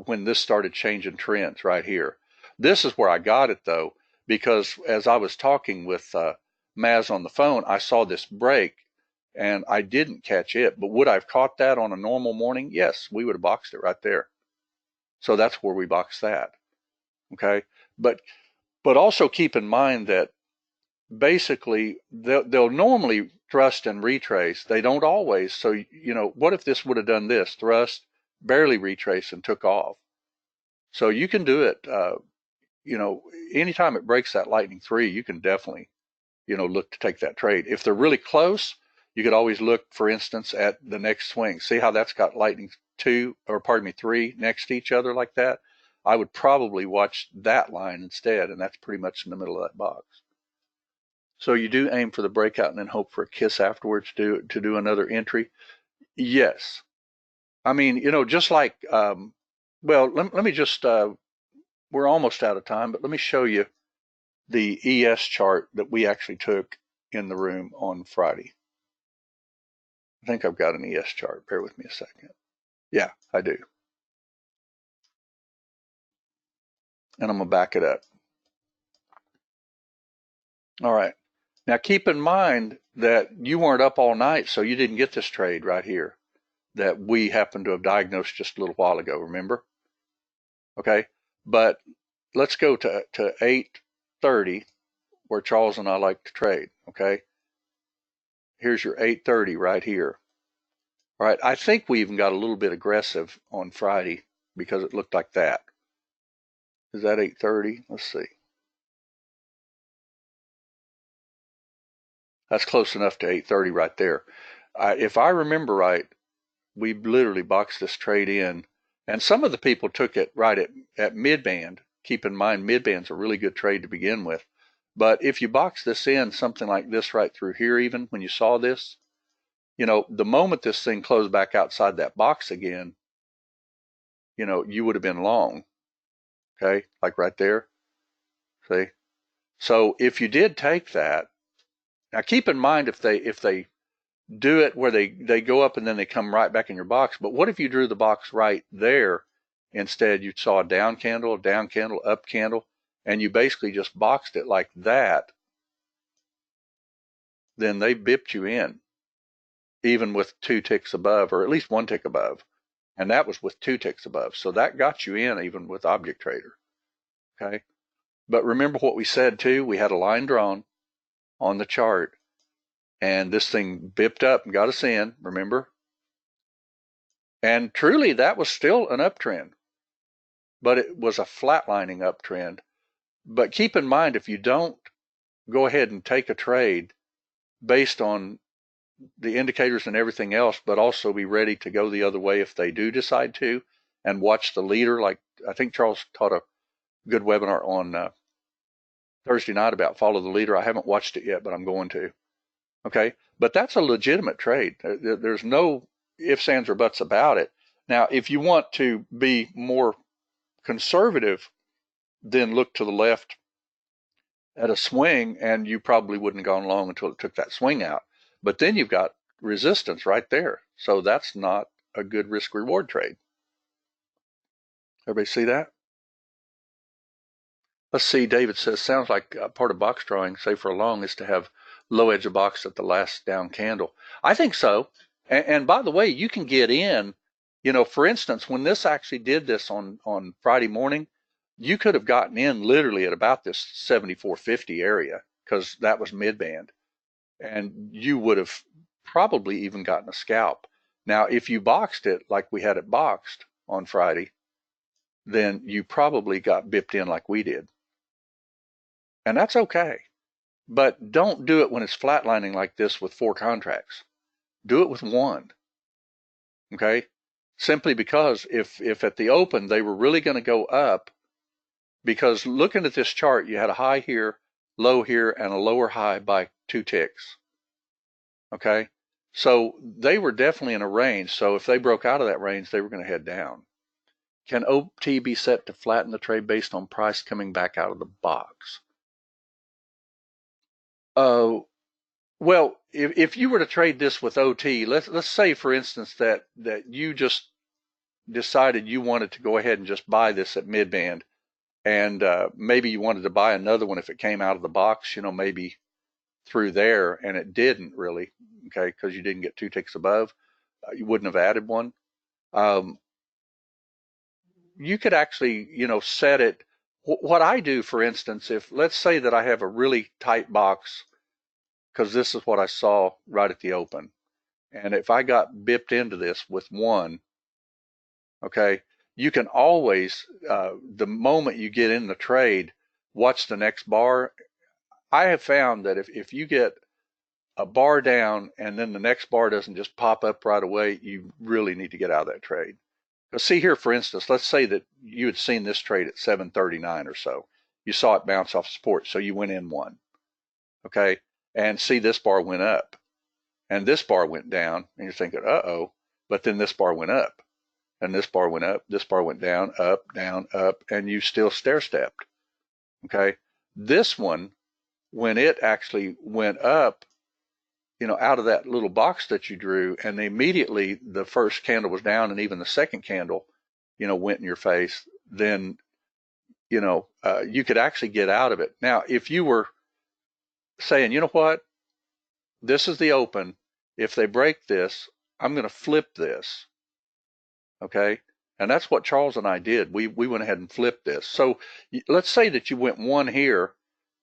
[SPEAKER 1] when this started changing trends right here. This is where I got it though, because as I was talking with Maz on the phone, I saw this break and I didn't catch it. But would I have caught that on a normal morning? Yes, we would have boxed it right there. So that's where we boxed that. Okay. But also keep in mind that basically they'll normally thrust and retrace. They don't always. So, you know, what if this would have done this? Thrust, barely retrace, and took off. So you can do it, you know, anytime it breaks that lightning 3, you can definitely, you know, look to take that trade. If they're really close, you could always look, for instance, at the next swing. See how that's got lightning 2, or pardon me, 3 next to each other like that? I would probably watch that line instead, and that's pretty much in the middle of that box. So you do aim for the breakout and then hope for a kiss afterwards to do another entry? Yes. I mean, you know, just like, well, let me just, we're almost out of time, but let me show you the ES chart that we actually took in the room on Friday. I think I've got an ES chart. Bear with me a second. Yeah, I do. And I'm going to back it up. All right. Now keep in mind that you weren't up all night, so you didn't get this trade right here that we happened to have diagnosed just a little while ago, remember? Okay. But let's go to 8:30, where Charles and I like to trade. Okay. Here's your 8:30 right here. All right. I think we even got a little bit aggressive on Friday because it looked like that. Is that 8:30? Let's see. That's close enough to 8:30 right there. If I remember right, we literally boxed this trade in, and some of the people took it right at midband. Keep in mind, midband's a really good trade to begin with. But if you box this in something like this right through here, even when you saw this, you know, the moment this thing closed back outside that box again, you know, you would have been long. Okay, like right there. See? So if you did take that, now keep in mind if they do it where they go up and then they come right back in your box. But what if you drew the box right there? Instead, you saw a down candle, up candle, and you basically just boxed it like that. Then they bipped you in, even with 2 ticks above, or at least 1 tick above. And that was with 2 ticks above. So that got you in even with Object Trader. Okay. But remember what we said too? We had a line drawn on the chart, and this thing bipped up and got us in, remember? And truly, that was still an uptrend, but it was a flatlining uptrend. But keep in mind, if you don't go ahead and take a trade based on the indicators and everything else, but also be ready to go the other way if they do decide to, and watch the leader. Like I think Charles taught a good webinar on Thursday night about follow the leader. I haven't watched it yet, but I'm going to. Okay, but that's a legitimate trade. There's no ifs, ands, or buts about it. Now, if you want to be more conservative, then look to the left at a swing, and you probably wouldn't have gone long until it took that swing out. But then you've got resistance right there. So that's not a good risk reward trade. Everybody see that? Let's see, David says, sounds like part of box drawing, say for a long, is to have low edge of box at the last down candle. I think so. And by the way, you can get in, you know, for instance, when this actually did this on Friday morning, you could have gotten in literally at about this 74.50 area because that was midband. And you would have probably even gotten a scalp. Now, if you boxed it like we had it boxed on Friday, then you probably got bipped in like we did. And that's okay. But don't do it when it's flatlining like this with 4 contracts. Do it with 1. Okay? Simply because if at the open they were really going to go up, because looking at this chart, you had a high here, low here, and a lower high by 2 ticks. Okay? So they were definitely in a range. So if they broke out of that range, they were going to head down. Can OT be set to flatten the trade based on price coming back out of the box? Well, if you were to trade this with OT, let's say, for instance, that you just decided you wanted to go ahead and just buy this at midband, and maybe you wanted to buy another one if it came out of the box, maybe through there, and it didn't really, okay, because you didn't get 2 ticks above, you wouldn't have added one. Um, you could actually, set it. What I do, for instance, if let's say that I have a really tight box, because this is what I saw right at the open, and if I got bipped into this with 1, okay, you can always, the moment you get in the trade, watch the next bar. I have found that if you get a bar down and then the next bar doesn't just pop up right away, you really need to get out of that trade. Because see here, for instance, let's say that you had seen this trade at 739 or so. You saw it bounce off support, so you went in 1, okay? And see, this bar went up and this bar went down, and you're thinking, uh-oh, but then this bar went up and this bar went up, this bar went down, up, and you still stair-stepped, okay? This one, when it actually went up, out of that little box that you drew, and immediately the first candle was down, and even the second candle, went in your face, then, you could actually get out of it. Now, if you were saying, you know what, this is the open, if they break this, I'm going to flip this, okay? And that's what Charles and I did. We went ahead and flipped this. So let's say that you went 1 here,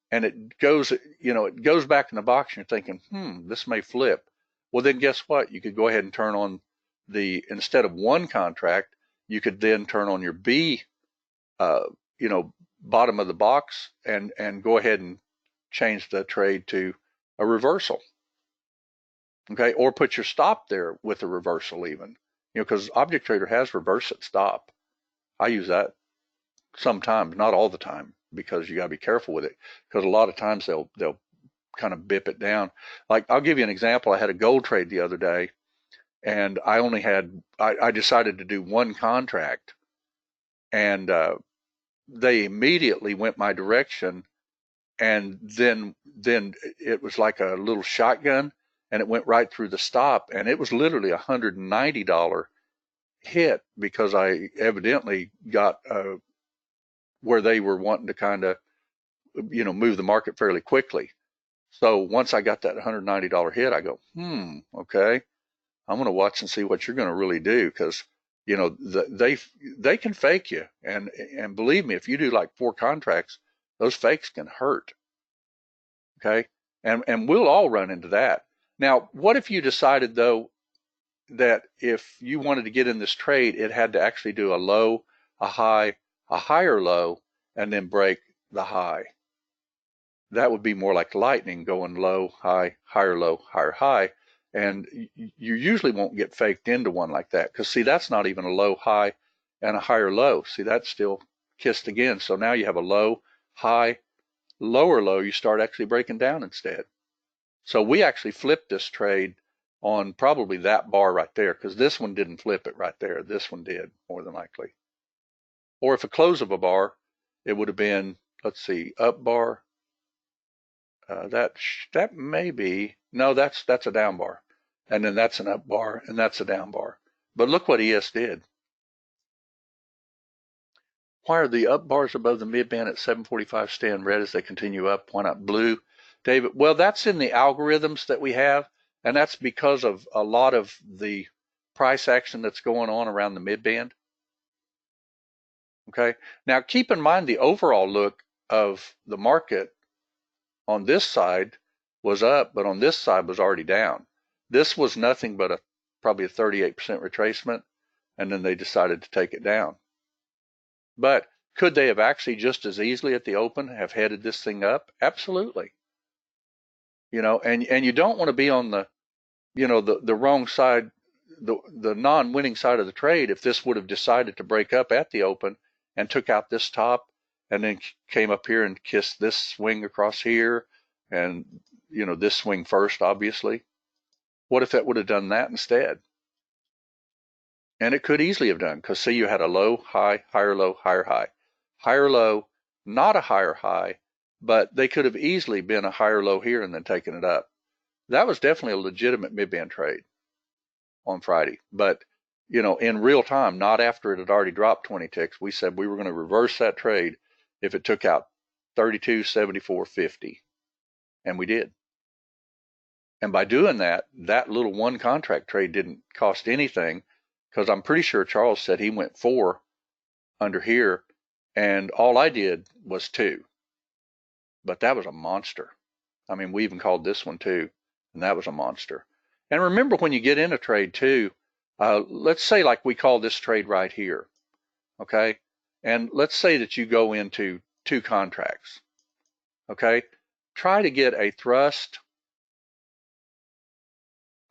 [SPEAKER 1] and it goes, it goes back in the box, and you're thinking, this may flip. Well, then guess what? You could go ahead and turn on instead of 1 contract, you could then turn on your B, bottom of the box, and go ahead and change the trade to a reversal. Okay, or put your stop there with a reversal even, because Object Trader has reverse at stop. I use that sometimes, not all the time, because you got to be careful with it, because a lot of times they'll kind of bip it down. Like, I'll give you an example. I had a gold trade the other day, and I decided to do 1 contract, and they immediately went my direction, and then it was like a little shotgun, and it went right through the stop, and it was literally $190 hit, because I evidently got where they were wanting to kind of, move the market fairly quickly. So once I got that $190 hit, I go, okay, I'm going to watch and see what you're going to really do, because, they can fake you. And believe me, if you do like 4 contracts, those fakes can hurt. Okay. And we'll all run into that. Now, what if you decided, though, that if you wanted to get in this trade, it had to actually do a low, a high, a higher low, and then break the high? That would be more like lightning, going low, high, higher low, higher high. And you usually won't get faked into one like that, because see, that's not even a low high and a higher low. See, that's still kissed again. So now you have a low, high, lower low. You start actually breaking down instead. So we actually flipped this trade on probably that bar right there, because this one didn't flip it right there. This one did, more than likely. Or if a close of a bar, it would have been, let's see, up bar. That may be, no, that's a down bar, and then that's an up bar, and that's a down bar. But look what ES did. Why are the up bars above the midband at 745 staying red as they continue up? Why not blue, David? Well, that's in the algorithms that we have, and that's because of a lot of the price action that's going on around the midband. Okay, now keep in mind the overall look of the market on this side was up, but on this side was already down. This was nothing but probably a 38% retracement, and then they decided to take it down. But could they have actually just as easily at the open have headed this thing up? Absolutely. And you don't want to be on the, the wrong side, the non-winning side of the trade, if this would have decided to break up at the open and took out this top, and then came up here and kissed this swing across here, and, this swing first, obviously. What if it would have done that instead? And it could easily have done, because see, you had a low, high, higher low, higher high. Higher low, not a higher high, but they could have easily been a higher low here and then taken it up. That was definitely a legitimate midband trade on Friday. But, in real time, not after it had already dropped 20 ticks, we said we were going to reverse that trade if it took out 32.74.50, and we did. And by doing that, that little one contract trade didn't cost anything, because I'm pretty sure Charles said he went 4 under here, and all I did was 2. But that was a monster. I mean, we even called this one too, and that was a monster. And remember, when you get in a trade too, let's say like we call this trade right here, okay? And let's say that you go into 2 contracts, okay? Try to get a thrust,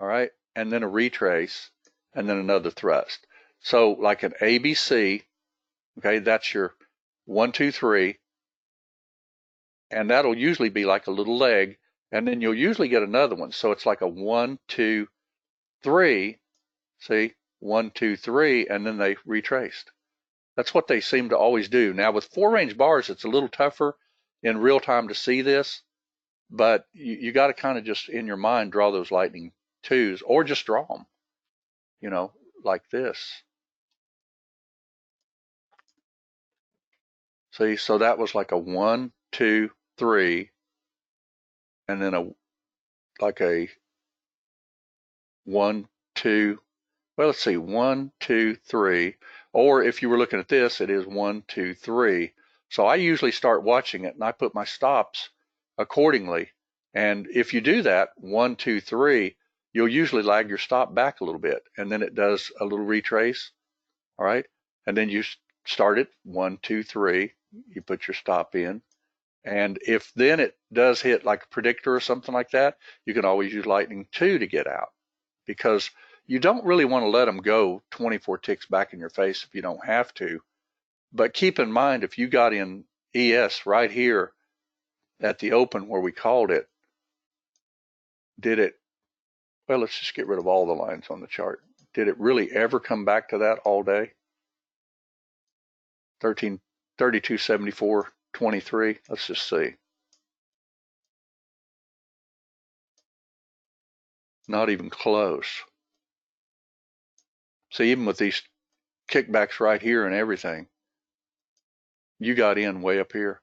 [SPEAKER 1] all right, and then a retrace, and then another thrust. So like an ABC, okay, that's your 1, 2, 3, and that'll usually be like a little leg, and then you'll usually get another one. So it's like a 1, 2, 3, see, 1, 2, 3, and then they retraced. That's what they seem to always do. Now with 4-range bars, it's a little tougher in real time to see this, but you got to kind of just in your mind draw those lightning 2s, or just draw them, you know, like this. See, so that was like a 1, 2, 3, and then like a 1, 2, well, let's see, 1, 2, 3, or if you were looking at this, it is 1, 2, 3. So I usually start watching it and I put my stops accordingly. And if you do that, 1, 2, 3, you'll usually lag your stop back a little bit, and then it does a little retrace, all right? And then you start it 1, 2, 3, you put your stop in. And if then it does hit like a predictor or something like that, you can always use lightning 2 to get out, because you don't really want to let them go 24 ticks back in your face if you don't have to. But keep in mind, if you got in ES right here at the open where we called it, did it, well, let's just get rid of all the lines on the chart. Did it really ever come back to that all day? 32.74.23. Let's just see. Not even close. See, even with these kickbacks right here and everything, you got in way up here.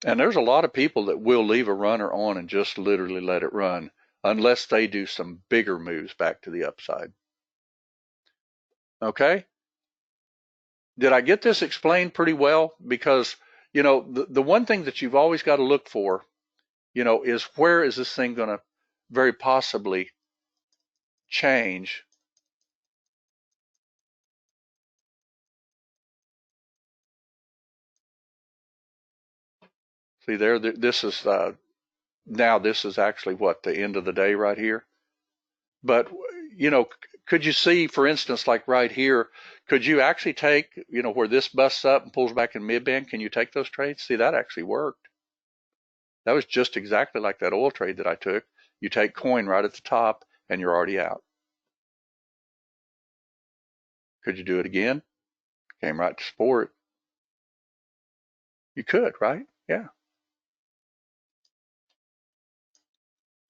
[SPEAKER 1] And there's a lot of people that will leave a runner on and just literally let it run, unless they do some bigger moves back to the upside. Okay? Did I get this explained pretty well? Because, you know, the one thing that you've always got to look for, you know, is where is this thing going to very possibly change? See there, this is, now this is actually what, the end of the day right here? But, you know, could you see, for instance, like right here, could you actually take, you know, where this busts up and pulls back in midband, can you take those trades? See, that actually worked. That was just exactly like that oil trade that I took. You take coin right at the top and you're already out. Could you do it again? Came right to sport. You could, right? Yeah.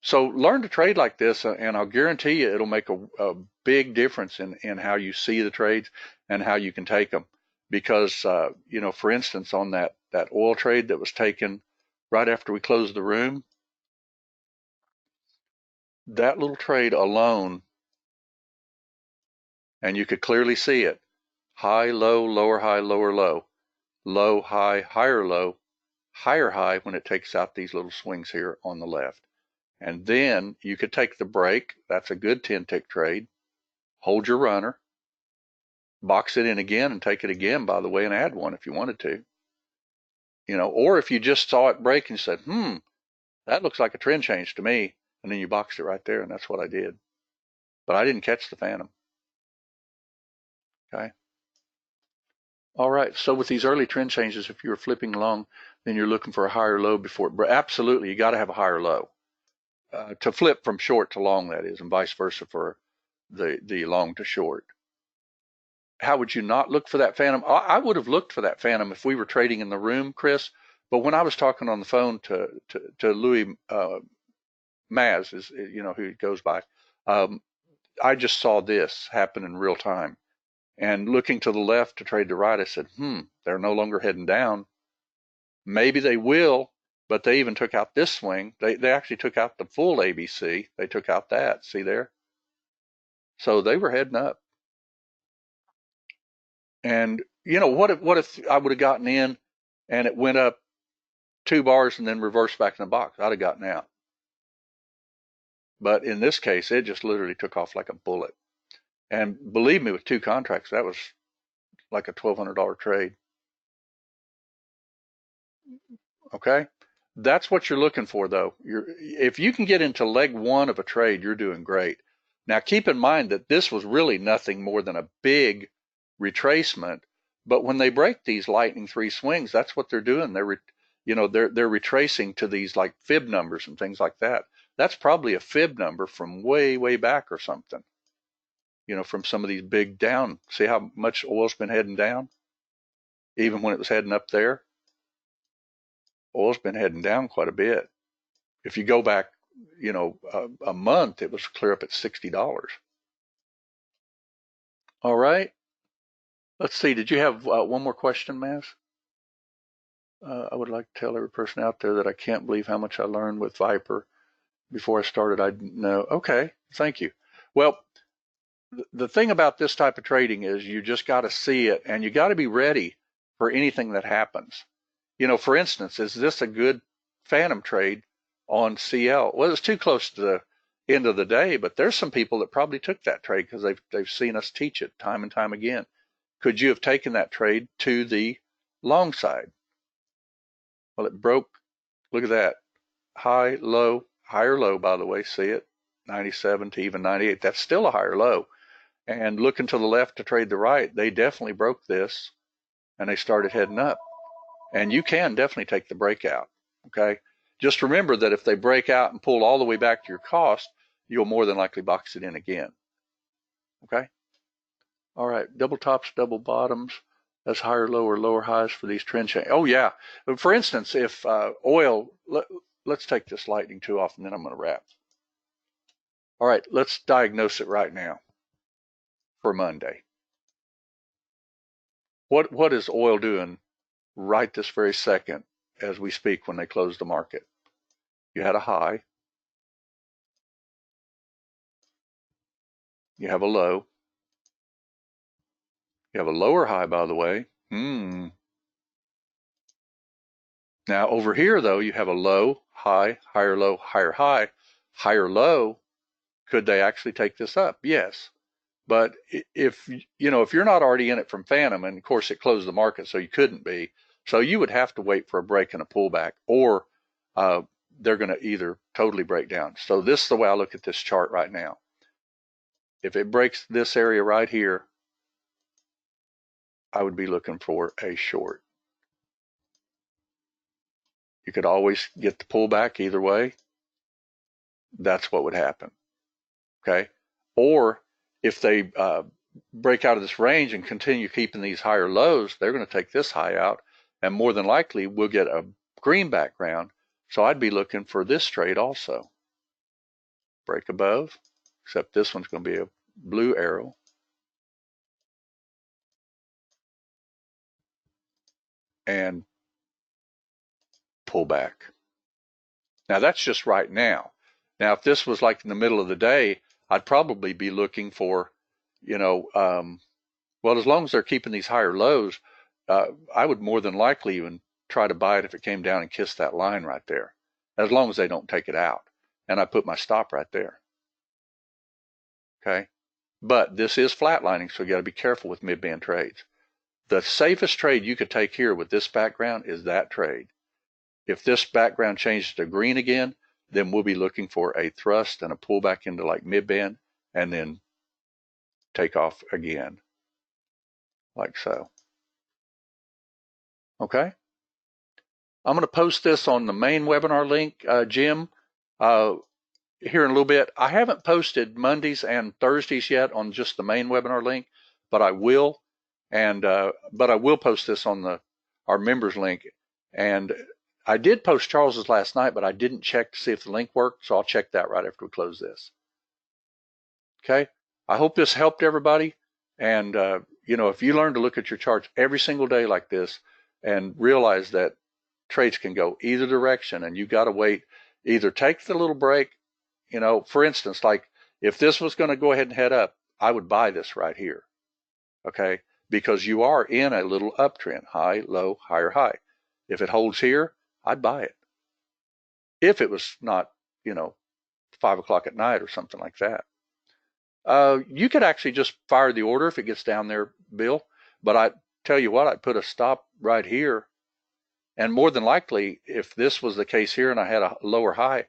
[SPEAKER 1] So learn to trade like this, and I'll guarantee you it'll make a big difference in how you see the trades and how you can take them. Because, you know, for instance, on that oil trade that was taken right after we closed the room, that little trade alone, and you could clearly see it, high, low, lower, high, lower, low, low, high, higher, low, higher, high when it takes out these little swings here on the left. And then you could take the break. That's a good 10-tick trade. Hold your runner, box it in again and take it again, by the way, and add one if you wanted to. You know, or if you just saw it break and said, that looks like a trend change to me, and then you boxed it right there, and that's what I did. But I didn't catch the phantom. Okay. All right. So with these early trend changes, if you're flipping long, then you're looking for a higher low before it. Absolutely, you got to have a higher low. To flip from short to long, that is, and vice versa for the long to short. How would you not look for that phantom? I would have looked for that phantom if we were trading in the room, Chris. But when I was talking on the phone to Louis Maz, is, you know, who he goes by, I just saw this happen in real time, And looking to the left to trade the right, I said, they're no longer heading down. Maybe they will, but they even took out this swing. They actually took out the full ABC. They took out that. See there? So they were heading up. And what if I would have gotten in and it went up 2 bars and then reversed back in the box? I'd have gotten out. But in this case, it just literally took off like a bullet. And believe me, with 2 contracts, that was like a $1,200 trade. Okay? That's what you're looking for, though. If you can get into leg 1 of a trade, you're doing great. Now, keep in mind that this was really nothing more than a big retracement. But when they break these lightning 3 swings, that's what they're doing. They're retracing to these like fib numbers and things like that. That's probably a fib number from way, way back or something. From some of these big down. See how much oil's been heading down? Even when it was heading up there, oil's been heading down quite a bit. If you go back, a month, it was clear up at $60. All right. Let's see. Did you have one more question, Maz? I would like to tell every person out there that I can't believe how much I learned with Viper. Before I started, I didn't know. Okay. Thank you. Well, the thing about this type of trading is you just got to see it, and you got to be ready for anything that happens. For instance, is this a good phantom trade on CL? Well, it's too close to the end of the day, but there's some people that probably took that trade because they've seen us teach it time and time again. Could you have taken that trade to the long side? Well, it broke. Look at that. High, low, higher low, by the way. See it? 97 to even 98. That's still a higher low. And looking to the left to trade the right, they definitely broke this and they started heading up. And you can definitely take the breakout. Okay. Just remember that if they break out and pull all the way back to your cost, you'll more than likely box it in again. Okay. All right. Double tops, double bottoms. That's higher low or lower highs for these trend change. Oh, yeah. For instance, if oil, let's take this lightning 2 off and then I'm going to wrap. All right. Let's diagnose it right now for Monday. What is oil doing right this very second as we speak when they close the market? You had a high. You have a low. You have a lower high, by the way. Now over here, though, you have a low, high, higher low, higher high, higher low. Could they actually take this up? Yes. But if you're not already in it from phantom, and of course it closed the market, so you couldn't be. So you would have to wait for a break and a pullback, or they're going to either totally break down. So this is the way I look at this chart right now. If it breaks this area right here, I would be looking for a short. You could always get the pullback either way. That's what would happen. Okay. Or if they break out of this range and continue keeping these higher lows, they're going to take this high out, and more than likely we'll get a green background. So I'd be looking for this trade also. Break above, except this one's going to be a blue arrow. And pull back. Now that's just right now. Now if this was like in the middle of the day, I'd probably be looking for, well, as long as they're keeping these higher lows, I would more than likely even try to buy it if it came down and kissed that line right there, as long as they don't take it out. And I put my stop right there. Okay. But this is flatlining, so you got to be careful with mid-band trades. The safest trade you could take here with this background is that trade. If this background changes to green again, then we'll be looking for a thrust and a pullback into like mid-band and then take off again, like so. Okay. I'm going to post this on the main webinar link, Jim, here in a little bit. I haven't posted Mondays and Thursdays yet on just the main webinar link, but I will. And but I will post this on our members link. And I did post Charles's last night, but I didn't check to see if the link worked, so I'll check that right after we close this. Okay. I hope this helped everybody. And if you learn to look at your charts every single day like this and realize that trades can go either direction and you got to wait, either take the little break, for instance, like if this was going to go ahead and head up, I would buy this right here. Okay. Because you are in a little uptrend, high, low, higher, high. If it holds here, I'd buy it. If it was not, 5 o'clock at night or something like that. You could actually just fire the order if it gets down there, Bill. But I tell you what, I'd put a stop right here. And more than likely, if this was the case here and I had a lower high,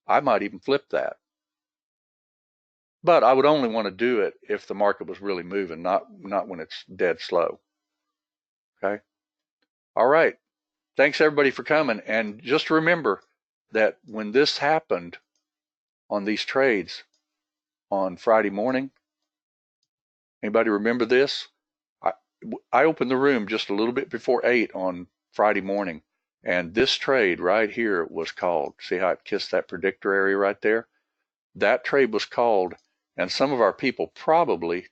[SPEAKER 1] I might even flip that. But I would only want to do it if the market was really moving, not when it's dead slow. Okay. All right. Thanks everybody for coming. And just remember that when this happened on these trades on Friday morning, anybody remember this? I opened the room just a little bit before 8 on Friday morning, and this trade right here was called. See how it kissed that predictor area right there? That trade was called, and some of our people probably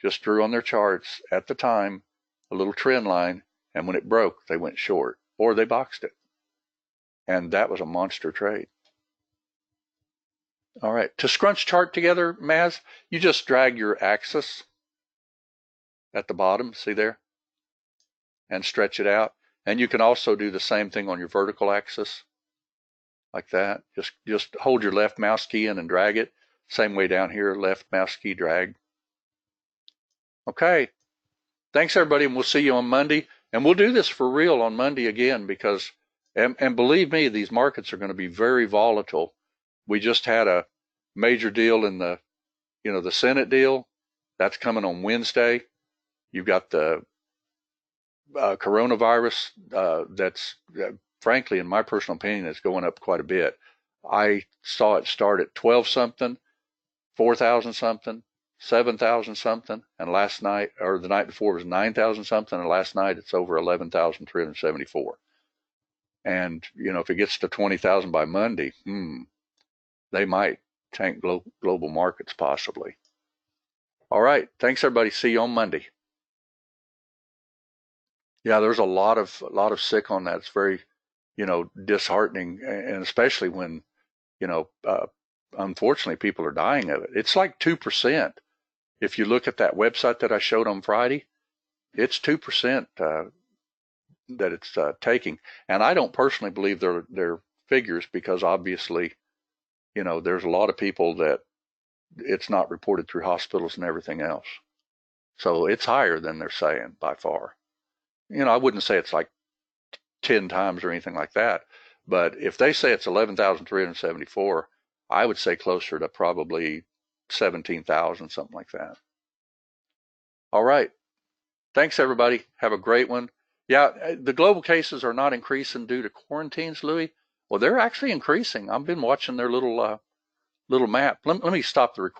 [SPEAKER 1] just drew on their charts at the time a little trend line, and when it broke, they went short, or they boxed it. And that was a monster trade. All right, to scrunch chart together, Maz, you just drag your axis at the bottom, see there? And stretch it out. And you can also do the same thing on your vertical axis, like that. Just hold your left mouse key in and drag it. Same way down here, left mouse key, drag. Okay. Thanks, everybody, and we'll see you on Monday. And we'll do this for real on Monday again because, and believe me, these markets are going to be very volatile. We just had a major deal in the Senate deal. That's coming on Wednesday. You've got the coronavirus that's, frankly, in my personal opinion, is going up quite a bit. I saw it start at 12 something, 4,000 something, 7,000 something, and last night, or the night before, was 9,000 something, and last night it's over 11,374. And, if it gets to 20,000 by Monday, they might tank global markets possibly. All right. Thanks, everybody. See you on Monday. Yeah, there's a lot of sick on that. It's very, disheartening, and especially when, unfortunately people are dying of it. It's like 2%. If you look at that website that I showed on Friday, it's 2% that it's taking. And I don't personally believe they're figures because obviously, there's a lot of people that it's not reported through hospitals and everything else. So it's higher than they're saying by far. I wouldn't say it's like 10 times or anything like that. But if they say it's 11,374, I would say closer to probably 17,000, something like that. All right. Thanks, everybody. Have a great one. Yeah, the global cases are not increasing due to quarantines, Louis. Well, they're actually increasing. I've been watching their little map. Let me stop the recording.